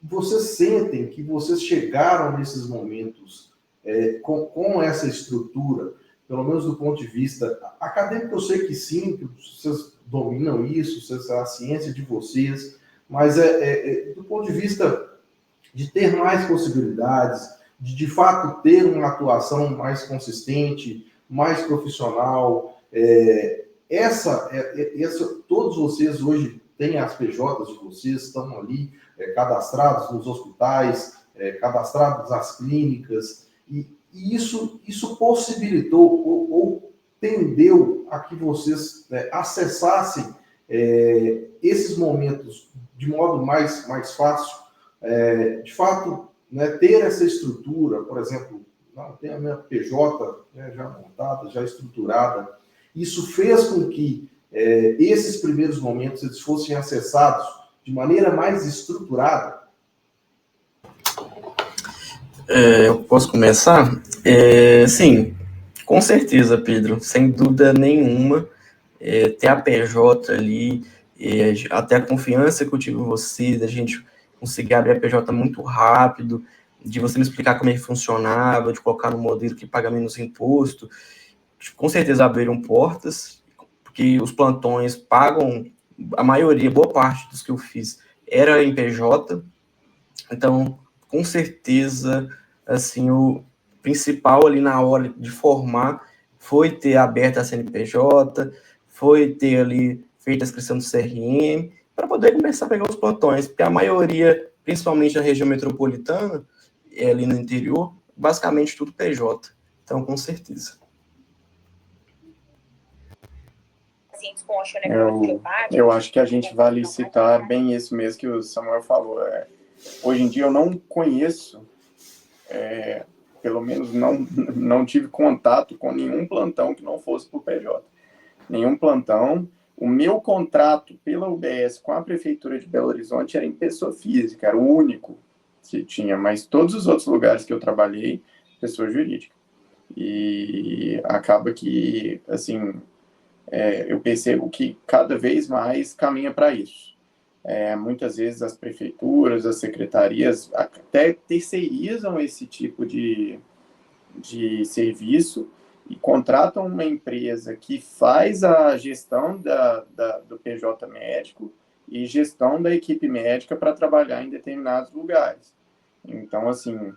vocês sentem que vocês chegaram nesses momentos com essa estrutura, pelo menos do ponto de vista acadêmico, eu sei que sim, que vocês dominam isso, é a ciência de vocês, mas do ponto de vista de ter mais possibilidades, de fato ter uma atuação mais consistente, mais profissional. Todos vocês hoje têm as PJs de vocês, estão ali cadastrados nos hospitais, cadastrados nas clínicas, e isso possibilitou ou tendeu a que vocês acessassem esses momentos de modo mais fácil. De fato, né, ter essa estrutura, por exemplo, tem a minha PJ, né, já montada, já estruturada, isso fez com que esses primeiros momentos eles fossem acessados de maneira mais estruturada. Eu posso começar? Sim, com certeza, Pedro, sem dúvida nenhuma, ter a PJ ali, até a confiança que eu tive em você, da gente conseguir abrir a PJ muito rápido, de você me explicar como é que funcionava, de colocar no modelo que paga menos imposto, com certeza abriram portas, porque os plantões pagam, a maioria, boa parte dos que eu fiz era em PJ, então, com certeza, assim, o principal ali na hora de formar foi ter aberto a CNPJ, foi ter ali feito a inscrição do CRM, para poder começar a pegar os plantões, porque a maioria, principalmente na região metropolitana, ali no interior, basicamente tudo PJ. Então, com certeza. Eu acho que a gente vale citar bem isso mesmo que o Samuel falou. Hoje em dia eu não conheço, pelo menos não tive contato com nenhum plantão que não fosse por PJ. Nenhum plantão. O meu contrato pela UBS com a Prefeitura de Belo Horizonte era em pessoa física, era o único que tinha, mas todos os outros lugares que eu trabalhei, pessoa jurídica. E acaba que, assim, eu percebo que cada vez mais caminha para isso. Muitas vezes as prefeituras, as secretarias até terceirizam esse tipo de serviço e contratam uma empresa que faz a gestão do PJ médico e gestão da equipe médica para trabalhar em determinados lugares. Então, assim,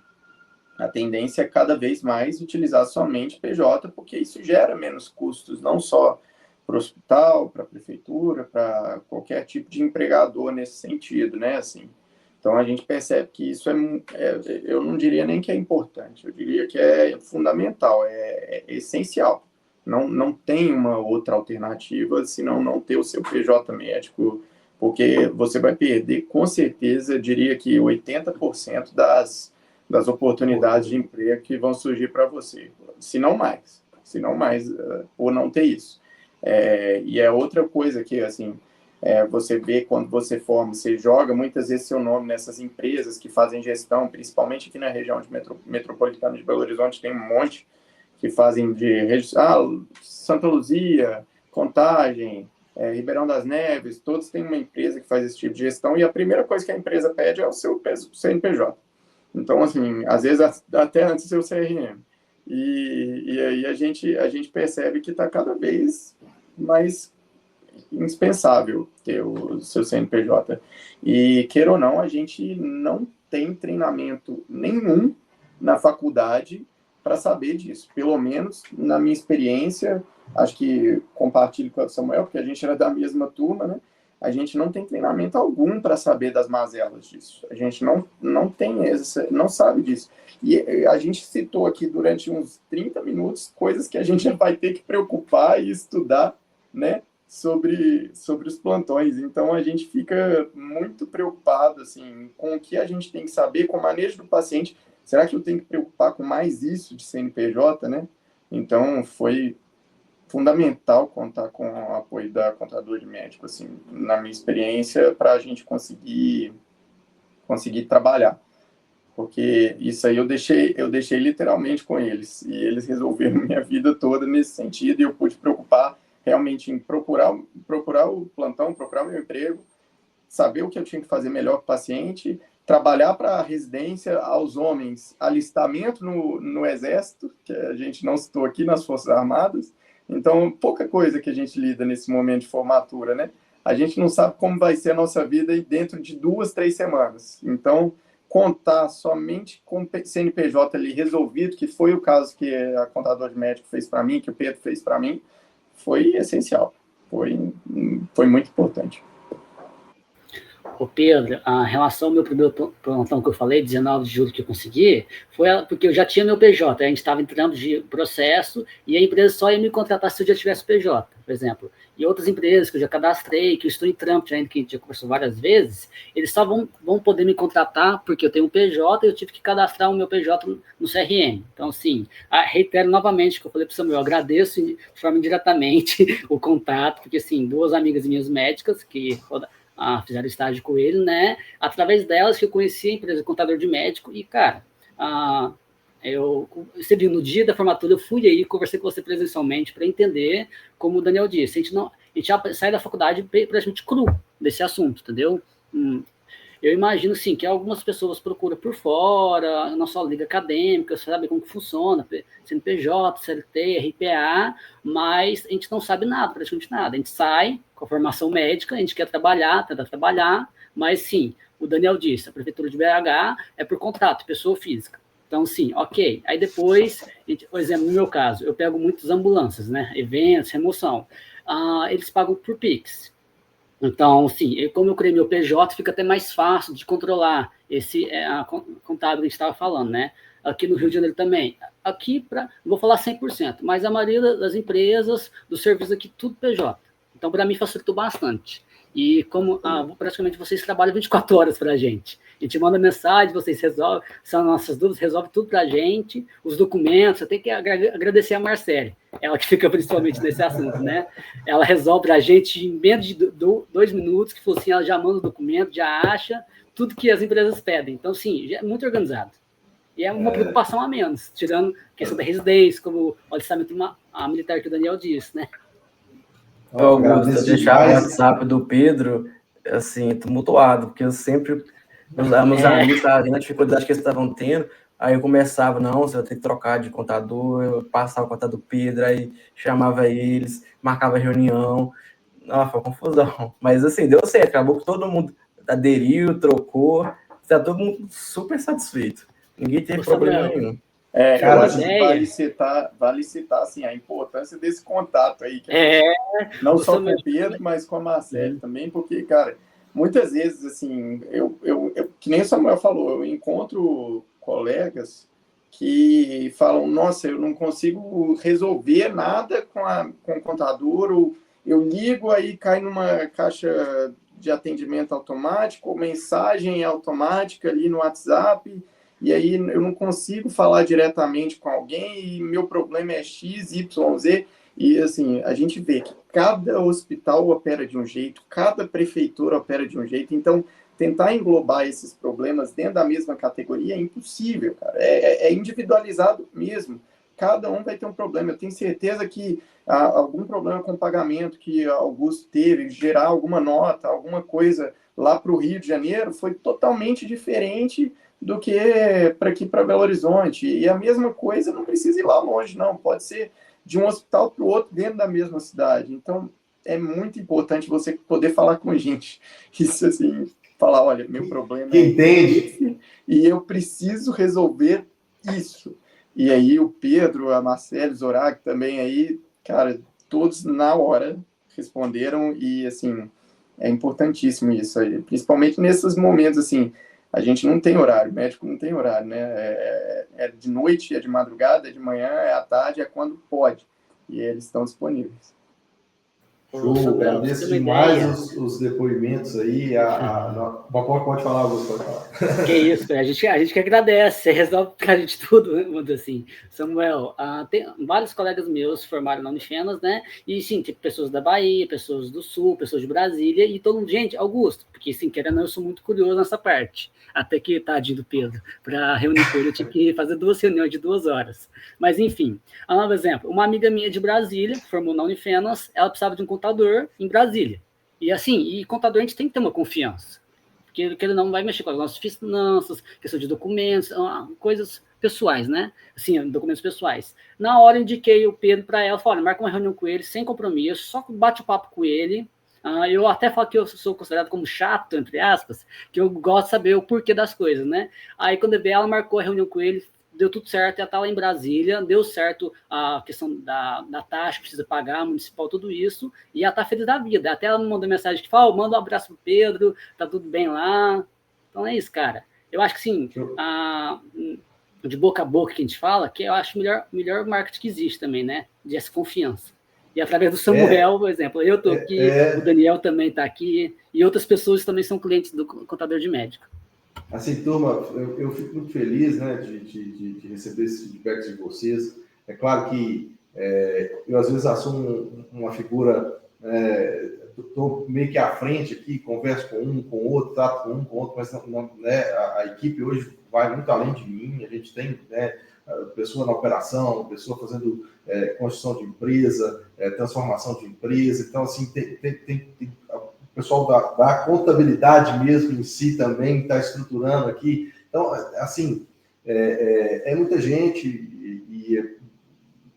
a tendência é cada vez mais utilizar somente PJ, porque isso gera menos custos, não só para o hospital, para a prefeitura, para qualquer tipo de empregador nesse sentido, né? Assim, então a gente percebe que isso eu não diria nem que é importante, eu diria que é fundamental, é essencial. Não tem uma outra alternativa, senão não ter o seu PJ médico, porque você vai perder, com certeza, eu diria que 80% das oportunidades de emprego que vão surgir para você, se não mais, por não ter isso. E é outra coisa que, assim, você vê quando você forma, você joga muitas vezes seu nome nessas empresas que fazem gestão, principalmente aqui na região metropolitana de Belo Horizonte, tem um monte que fazem Santa Luzia, Contagem, Ribeirão das Neves, todos têm uma empresa que faz esse tipo de gestão, e a primeira coisa que a empresa pede é o seu CNPJ. Então, assim, às vezes até antes do seu CRM. E aí a gente percebe que está cada vez mais indispensável ter o seu CNPJ. E, queira ou não, a gente não tem treinamento nenhum na faculdade para saber disso. Pelo menos, na minha experiência, acho que compartilho com o Samuel, porque a gente era da mesma turma, né? A gente não tem treinamento algum para saber das mazelas disso. A gente não tem não sabe disso. E a gente citou aqui durante uns 30 minutos coisas que a gente vai ter que preocupar e estudar, né, sobre os plantões. Então a gente fica muito preocupado assim, com o que a gente tem que saber, com o manejo do paciente. Será que eu tenho que preocupar com mais isso de CNPJ, né? Então foi fundamental contar com o apoio da contadora de médico, assim, na minha experiência, para a gente conseguir trabalhar. Porque isso aí eu deixei literalmente com eles, e eles resolveram minha vida toda nesse sentido, e eu pude preocupar realmente em procurar o plantão, procurar o meu emprego, saber o que eu tinha que fazer melhor com o paciente, trabalhar para a residência aos homens, alistamento no Exército, que a gente não citou aqui, nas Forças Armadas. Então, pouca coisa que a gente lida nesse momento de formatura, né? A gente não sabe como vai ser a nossa vida dentro de 2, 3 semanas. Então, contar somente com o CNPJ ali resolvido, que foi o caso que a contadora de médico fez para mim, que o Pedro fez para mim, foi essencial. Foi muito importante. Ô Pedro, a relação ao meu primeiro plantão que eu falei, 19 de julho que eu consegui, foi porque eu já tinha meu PJ, a gente estava em trâmite de processo e a empresa só ia me contratar se eu já tivesse PJ, por exemplo. E outras empresas que eu já cadastrei, que eu estou em trâmite ainda, que a gente já conversou várias vezes, eles só vão poder me contratar porque eu tenho um PJ e eu tive que cadastrar o meu PJ no CRM. Então, assim, reitero novamente o que eu falei para o Samuel, eu agradeço de forma indiretamente o contato, porque, assim, 2 amigas minhas médicas que fizeram estágio com ele, né? Através delas que eu conheci a empresa de contador de médico e, cara, você viu, no dia da formatura eu fui aí, conversei com você presencialmente para entender, como o Daniel disse, a gente já sai da faculdade praticamente cru desse assunto, entendeu? Eu imagino, sim, que algumas pessoas procuram por fora, na sua liga acadêmica, sabe como que funciona, CNPJ, CLT, RPA, mas a gente não sabe nada, praticamente nada. A gente sai com a formação médica, a gente quer trabalhar, tentar trabalhar, mas sim, o Daniel disse, a Prefeitura de BH é por contrato, pessoa física. Então, sim, ok. Aí depois, por exemplo, no meu caso, eu pego muitas ambulâncias, né? Eventos, remoção. Eles pagam por Pix. Então, sim, como eu criei meu PJ, fica até mais fácil de controlar esse contábil que a gente estava falando, né? Aqui no Rio de Janeiro também. Aqui, não vou falar 100%, mas a maioria das empresas, dos serviços aqui, tudo PJ. Então, para mim, facilitou bastante. E como praticamente vocês trabalham 24 horas para a gente. A gente manda mensagem, vocês resolvem, são nossas dúvidas, resolve tudo para a gente, os documentos, eu tenho que agradecer a Marcele, ela que fica principalmente nesse assunto, né? Ela resolve para a gente em menos de 2 minutos, que for assim, ela já manda o documento, já acha tudo que as empresas pedem. Então, sim, é muito organizado. E é uma preocupação a menos, tirando a questão da residência, como o alistamento militar que o Daniel disse, né? Augusto, eu deixava o WhatsApp do Pedro, assim, tumultuado, porque eu sempre, meus amigos estavam vendo a dificuldade que eles estavam tendo, aí eu começava, não, você vai ter que trocar de contador, eu passava o contador do Pedro, aí chamava eles, marcava reunião, não, foi uma confusão, mas assim, deu certo, acabou que todo mundo aderiu, trocou, está todo mundo super satisfeito, ninguém teve problema nenhum. Eu acho que vale citar assim, a importância desse contato aí. Não só com o Pedro, mas com a Marcele também, porque, cara, muitas vezes, assim, eu que nem o Samuel falou, eu encontro colegas que falam, nossa, eu não consigo resolver nada com o contador, ou eu ligo, aí cai numa caixa de atendimento automático, ou mensagem automática ali no WhatsApp, e aí eu não consigo falar diretamente com alguém e meu problema é X, Y, Z. E assim, a gente vê que cada hospital opera de um jeito, cada prefeitura opera de um jeito. Então, tentar englobar esses problemas dentro da mesma categoria é impossível, cara. É individualizado mesmo. Cada um vai ter um problema. Eu tenho certeza que algum problema com pagamento que Augusto teve, gerar alguma nota, alguma coisa lá para o Rio de Janeiro, foi totalmente diferente do que para aqui para Belo Horizonte. E a mesma coisa não precisa ir lá longe, não. Pode ser de um hospital para o outro dentro da mesma cidade. Então, é muito importante você poder falar com gente. Isso, assim, falar, olha, meu problema é esse e eu preciso resolver isso. E aí o Pedro, a Marcele, o Zorac também aí, cara, todos na hora responderam e, assim, é importantíssimo isso aí. Principalmente nesses momentos, assim, a gente não tem horário, médico não tem horário, né? É de noite, é de madrugada, é de manhã, é à tarde, é quando pode. E eles estão disponíveis. Show, agradeço demais os depoimentos aí. Pode falar, Augusto, pode falar. Que isso, a gente que agradece, você resolve para a gente tudo, vamos assim. Samuel, tem vários colegas meus formaram na Unifenas, né? E sim, tem pessoas da Bahia, pessoas do Sul, pessoas de Brasília, e todo mundo, gente, Augusto, porque sim, querendo, eu sou muito curioso nessa parte. Até que, tadinho do Pedro, para reunir com ele, eu tive que fazer 2 reuniões de 2 horas. Mas, enfim, por exemplo, uma amiga minha de Brasília, formou na Unifenas, ela precisava de um contador em Brasília. E assim, contador a gente tem que ter uma confiança. Porque ele não vai mexer com as nossas finanças, questão de documentos, coisas pessoais, né? Assim, documentos pessoais. Na hora eu indiquei o Pedro para ela, falei, marca uma reunião com ele, sem compromisso, só bate o papo com ele. Eu até falo que eu sou considerado como chato, entre aspas, que eu gosto de saber o porquê das coisas, né? Aí quando eu vi, ela marcou a reunião com ele, deu tudo certo, ela está lá em Brasília, deu certo a questão da taxa que precisa pagar, municipal, tudo isso, e ela está feliz da vida. Até ela me mandou mensagem que fala, manda um abraço pro Pedro, tá tudo bem lá. Então é isso, cara. Eu acho que sim, de boca a boca que a gente fala, que eu acho o melhor marketing que existe também, né? De essa confiança. E através do Samuel, por exemplo, eu estou aqui, o Daniel também está aqui, e outras pessoas também são clientes do contador de médico. Assim, turma, eu fico muito feliz, né, de receber esse feedback de vocês. É claro que eu, às vezes, assumo uma figura, estou meio que à frente aqui, converso com um, com outro, trato com um, com outro, mas né, a equipe hoje vai muito além de mim. A gente tem, né, pessoa na operação, pessoa fazendo construção de empresa, transformação de empresa. Então, assim, o pessoal da contabilidade mesmo em si também está estruturando aqui. Então, assim, é muita gente e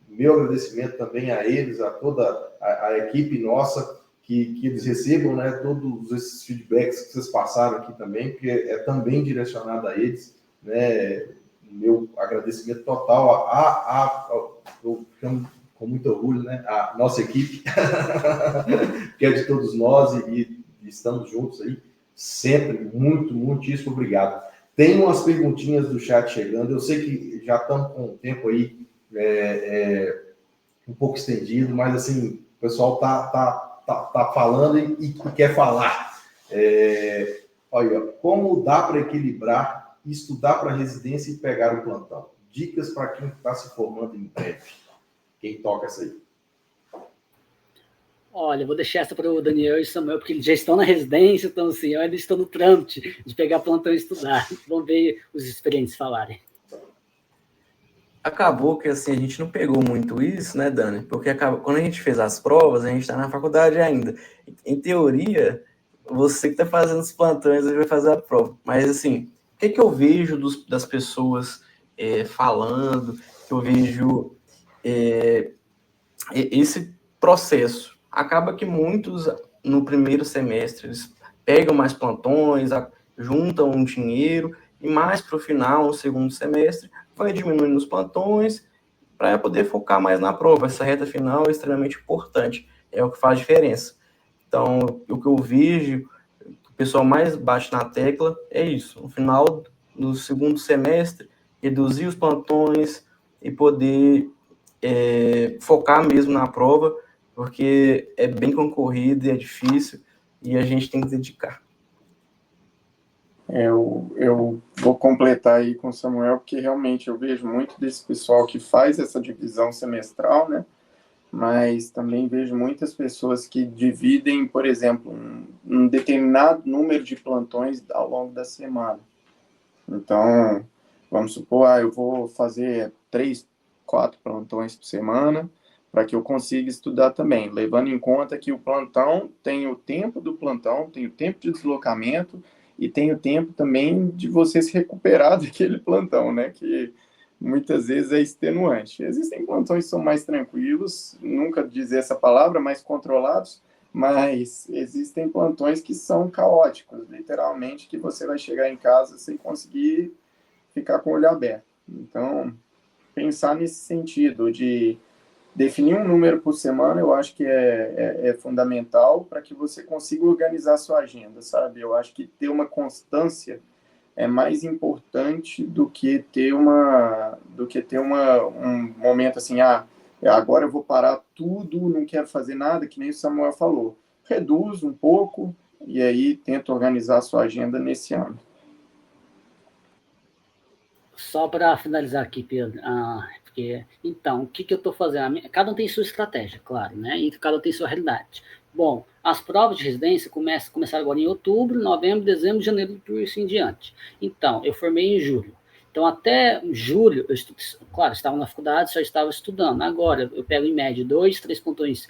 meu agradecimento também a eles, a toda a equipe nossa, que eles recebam, né, todos esses feedbacks que vocês passaram aqui também, porque é também direcionado a eles, né, meu agradecimento total eu chamo com muito orgulho, né, a nossa equipe, que é de todos nós e estamos juntos aí, sempre, muitíssimo obrigado. Tem umas perguntinhas do chat chegando, eu sei que já estamos com o tempo aí um pouco estendido, mas assim, o pessoal tá falando e quer falar. Olha, como dá para equilibrar, estudar para residência e pegar o plantão? Dicas para quem está se formando em breve. Quem toca essa aí? Olha, eu vou deixar essa para o Daniel e o Samuel, porque eles já estão na residência, então assim, eu ainda estou no trâmite de pegar plantão e estudar. Vamos ver os experientes falarem. Acabou que assim, a gente não pegou muito isso, né, Dani? Porque quando a gente fez as provas, a gente está na faculdade ainda. Em teoria, você que está fazendo os plantões, vai fazer a prova. Mas assim, o que eu vejo das pessoas falando, que eu vejo esse processo. Acaba que muitos, no primeiro semestre, eles pegam mais plantões, juntam um dinheiro, e mais para o final, no segundo semestre, vai diminuindo os plantões para poder focar mais na prova. Essa reta final é extremamente importante, é o que faz diferença. Então, o que eu vejo, o pessoal mais bate na tecla é isso. No final do segundo semestre, reduzir os plantões e poder focar mesmo na prova, porque é bem concorrido e é difícil, e a gente tem que dedicar. Eu vou completar aí com o Samuel, porque realmente eu vejo muito desse pessoal que faz essa divisão semestral, né? Mas também vejo muitas pessoas que dividem, por exemplo, um determinado número de plantões ao longo da semana. Então, vamos supor, eu vou fazer 3, 4 plantões por semana, para que eu consiga estudar também, levando em conta que o plantão tem o tempo do plantão, tem o tempo de deslocamento, e tem o tempo também de você se recuperar daquele plantão, né? Que muitas vezes é extenuante. Existem plantões que são mais tranquilos, nunca dizer essa palavra, mais controlados, mas existem plantões que são caóticos, literalmente, que você vai chegar em casa sem conseguir ficar com o olho aberto. Então, pensar nesse sentido de definir um número por semana, eu acho que é fundamental para que você consiga organizar a sua agenda, sabe? Eu acho que ter uma constância é mais importante do que ter um momento assim, agora eu vou parar tudo, não quero fazer nada, que nem o Samuel falou. Reduz um pouco e aí tenta organizar a sua agenda nesse ano. Só para finalizar aqui, Pedro, porque, então, o que eu estou fazendo? Cada um tem sua estratégia, claro, né? E cada um tem sua realidade. Bom, as provas de residência começaram agora em outubro, novembro, dezembro, janeiro, por isso em diante. Então, eu formei em julho. Então, até julho, claro, estava na faculdade, só estava estudando. Agora, eu pego em média 2, 3 plantões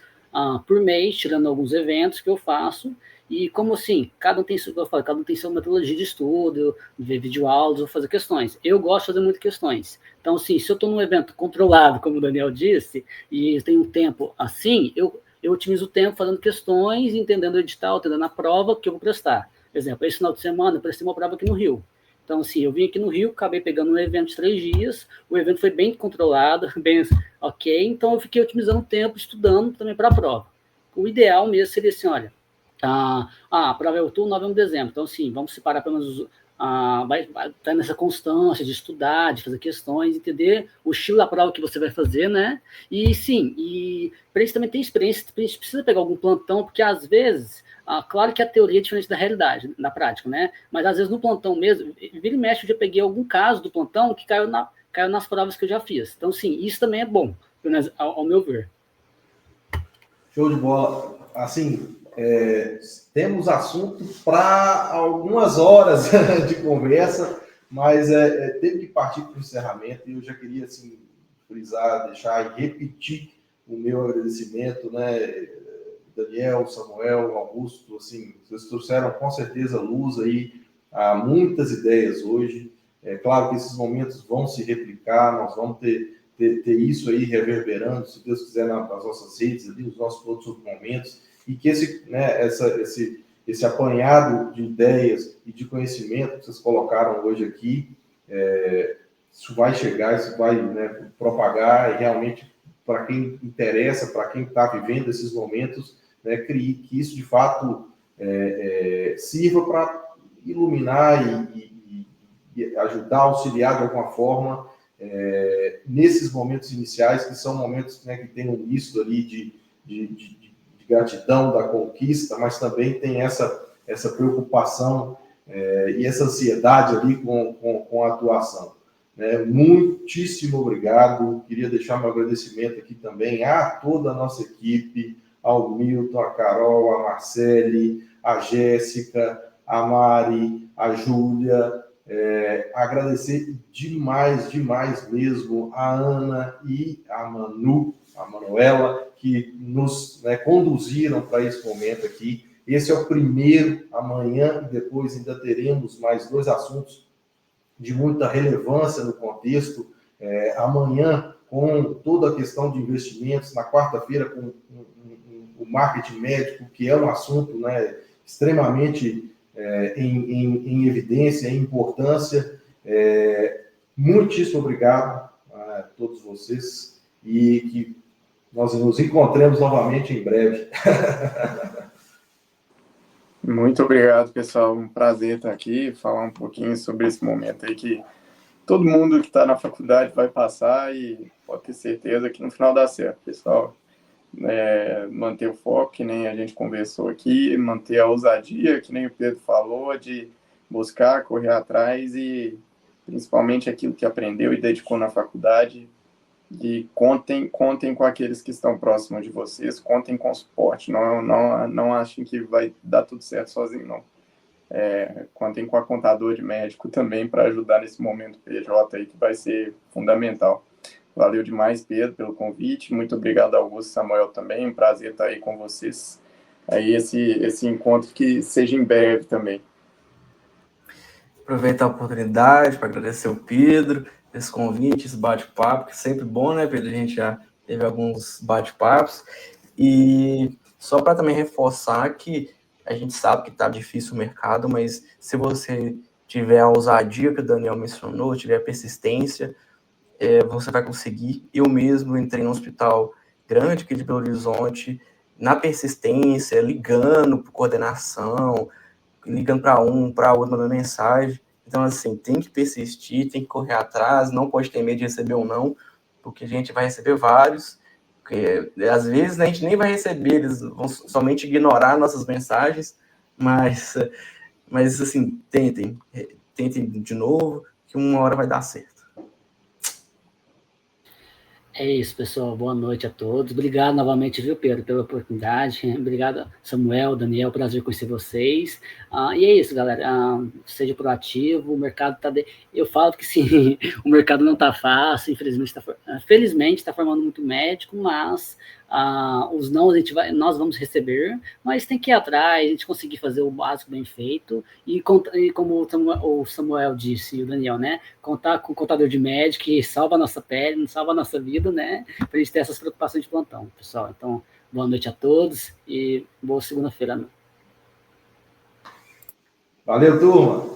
por mês, tirando alguns eventos que eu faço. E como assim, cada um tem sua metodologia de estudo, ver videoaulas, ou fazer questões. Eu gosto de fazer muitas questões. Então, assim, se eu estou num evento controlado, como o Daniel disse, e tenho um tempo assim, eu otimizo o tempo fazendo questões, entendendo o edital, entendendo a prova que eu vou prestar. Por exemplo, esse final de semana eu prestei uma prova aqui no Rio. Então, assim, eu vim aqui no Rio, acabei pegando um evento de 3 dias, o evento foi bem controlado, bem ok, então eu fiquei otimizando o tempo, estudando também para a prova. O ideal mesmo seria assim, olha, a prova é outubro, novembro, dezembro. Então, sim, vamos separar pelo menos. Vai estar nessa constância de estudar, de fazer questões, entender o estilo da prova que você vai fazer, né? E sim, para isso também tem experiência, a gente precisa pegar algum plantão, porque às vezes, claro que a teoria é diferente da realidade, da prática, né? Mas às vezes no plantão mesmo, vira e mexe, eu já peguei algum caso do plantão que caiu nas provas que eu já fiz. Então, sim, isso também é bom, ao meu ver. Show de bola. Assim, temos assunto para algumas horas de conversa, mas teve que partir para o encerramento e eu já queria assim, frisar, deixar e repetir o meu agradecimento, né? Daniel, Samuel, Augusto, assim, vocês trouxeram com certeza luz aí a muitas ideias hoje. É claro que esses momentos vão se replicar, nós vamos ter isso aí reverberando, se Deus quiser, nas nossas redes, ali, nos nossos outros momentos, e que esse apanhado de ideias e de conhecimento que vocês colocaram hoje aqui, isso vai chegar, isso vai, né, propagar, e realmente, para quem interessa, para quem está vivendo esses momentos, né, que isso, de fato, sirva para iluminar e ajudar, auxiliar de alguma forma, nesses momentos iniciais, que são momentos, né, que tem um misto ali de gratidão da conquista, mas também tem essa preocupação e essa ansiedade ali com a atuação. Muitíssimo obrigado. Queria deixar meu agradecimento aqui também a toda a nossa equipe, ao Milton, a Carol, a Marcele, a Jéssica, a Mari, a Júlia. Agradecer demais mesmo a Ana e a Manuela, que nos, né, conduziram para esse momento aqui. Esse é o primeiro. Amanhã e depois ainda teremos mais 2 assuntos de muita relevância no contexto. Amanhã, com toda a questão de investimentos, na quarta-feira, com o marketing médico, que é um assunto, né, extremamente em evidência, em importância. Muitíssimo obrigado a todos vocês e que nós nos encontremos novamente em breve. Muito obrigado, pessoal. Um prazer estar aqui, falar um pouquinho sobre esse momento aí que todo mundo que está na faculdade vai passar e pode ter certeza que no final dá certo, pessoal. Manter o foco, que nem a gente conversou aqui, manter a ousadia, que nem o Pedro falou, de buscar, correr atrás e principalmente aquilo que aprendeu e dedicou na faculdade. E contem com aqueles que estão próximos de vocês, contem com o suporte, não achem que vai dar tudo certo sozinho, não. Contem com a contador de médico também para ajudar nesse momento PJ aí, que vai ser fundamental. Valeu demais, Pedro, pelo convite, muito obrigado, Augusto e Samuel também, um prazer estar aí com vocês. Aí esse encontro que seja em breve também. Aproveitar a oportunidade para agradecer o Pedro, esse convite, esse bate-papo, que é sempre bom, né, Pedro? A gente já teve alguns bate-papos. E só para também reforçar que a gente sabe que está difícil o mercado, mas se você tiver a ousadia que o Daniel mencionou, tiver a persistência, você vai conseguir. Eu mesmo entrei no hospital grande aqui de Belo Horizonte, na persistência, ligando para coordenação, ligando para para outro, mandando mensagem. Então, assim, tem que persistir, tem que correr atrás, não pode ter medo de receber ou não, porque a gente vai receber vários, porque às vezes a gente nem vai receber, eles vão somente ignorar nossas mensagens, mas assim, tentem de novo, que uma hora vai dar certo. É isso, pessoal. Boa noite a todos. Obrigado novamente, viu, Pedro, pela oportunidade. Obrigado, Samuel, Daniel, prazer conhecer vocês. E é isso, galera. Seja proativo, o mercado está... Eu falo que sim, o mercado não está fácil, felizmente está formando muito médico, mas os não nós vamos receber, mas tem que ir atrás, a gente conseguir fazer o básico bem feito, e como o Samuel disse, e o Daniel, né, contar com o contador de médico que salva a nossa pele, não salva a nossa vida, né, para a gente ter essas preocupações de plantão, pessoal. Então, boa noite a todos e boa segunda-feira. Valeu, turma!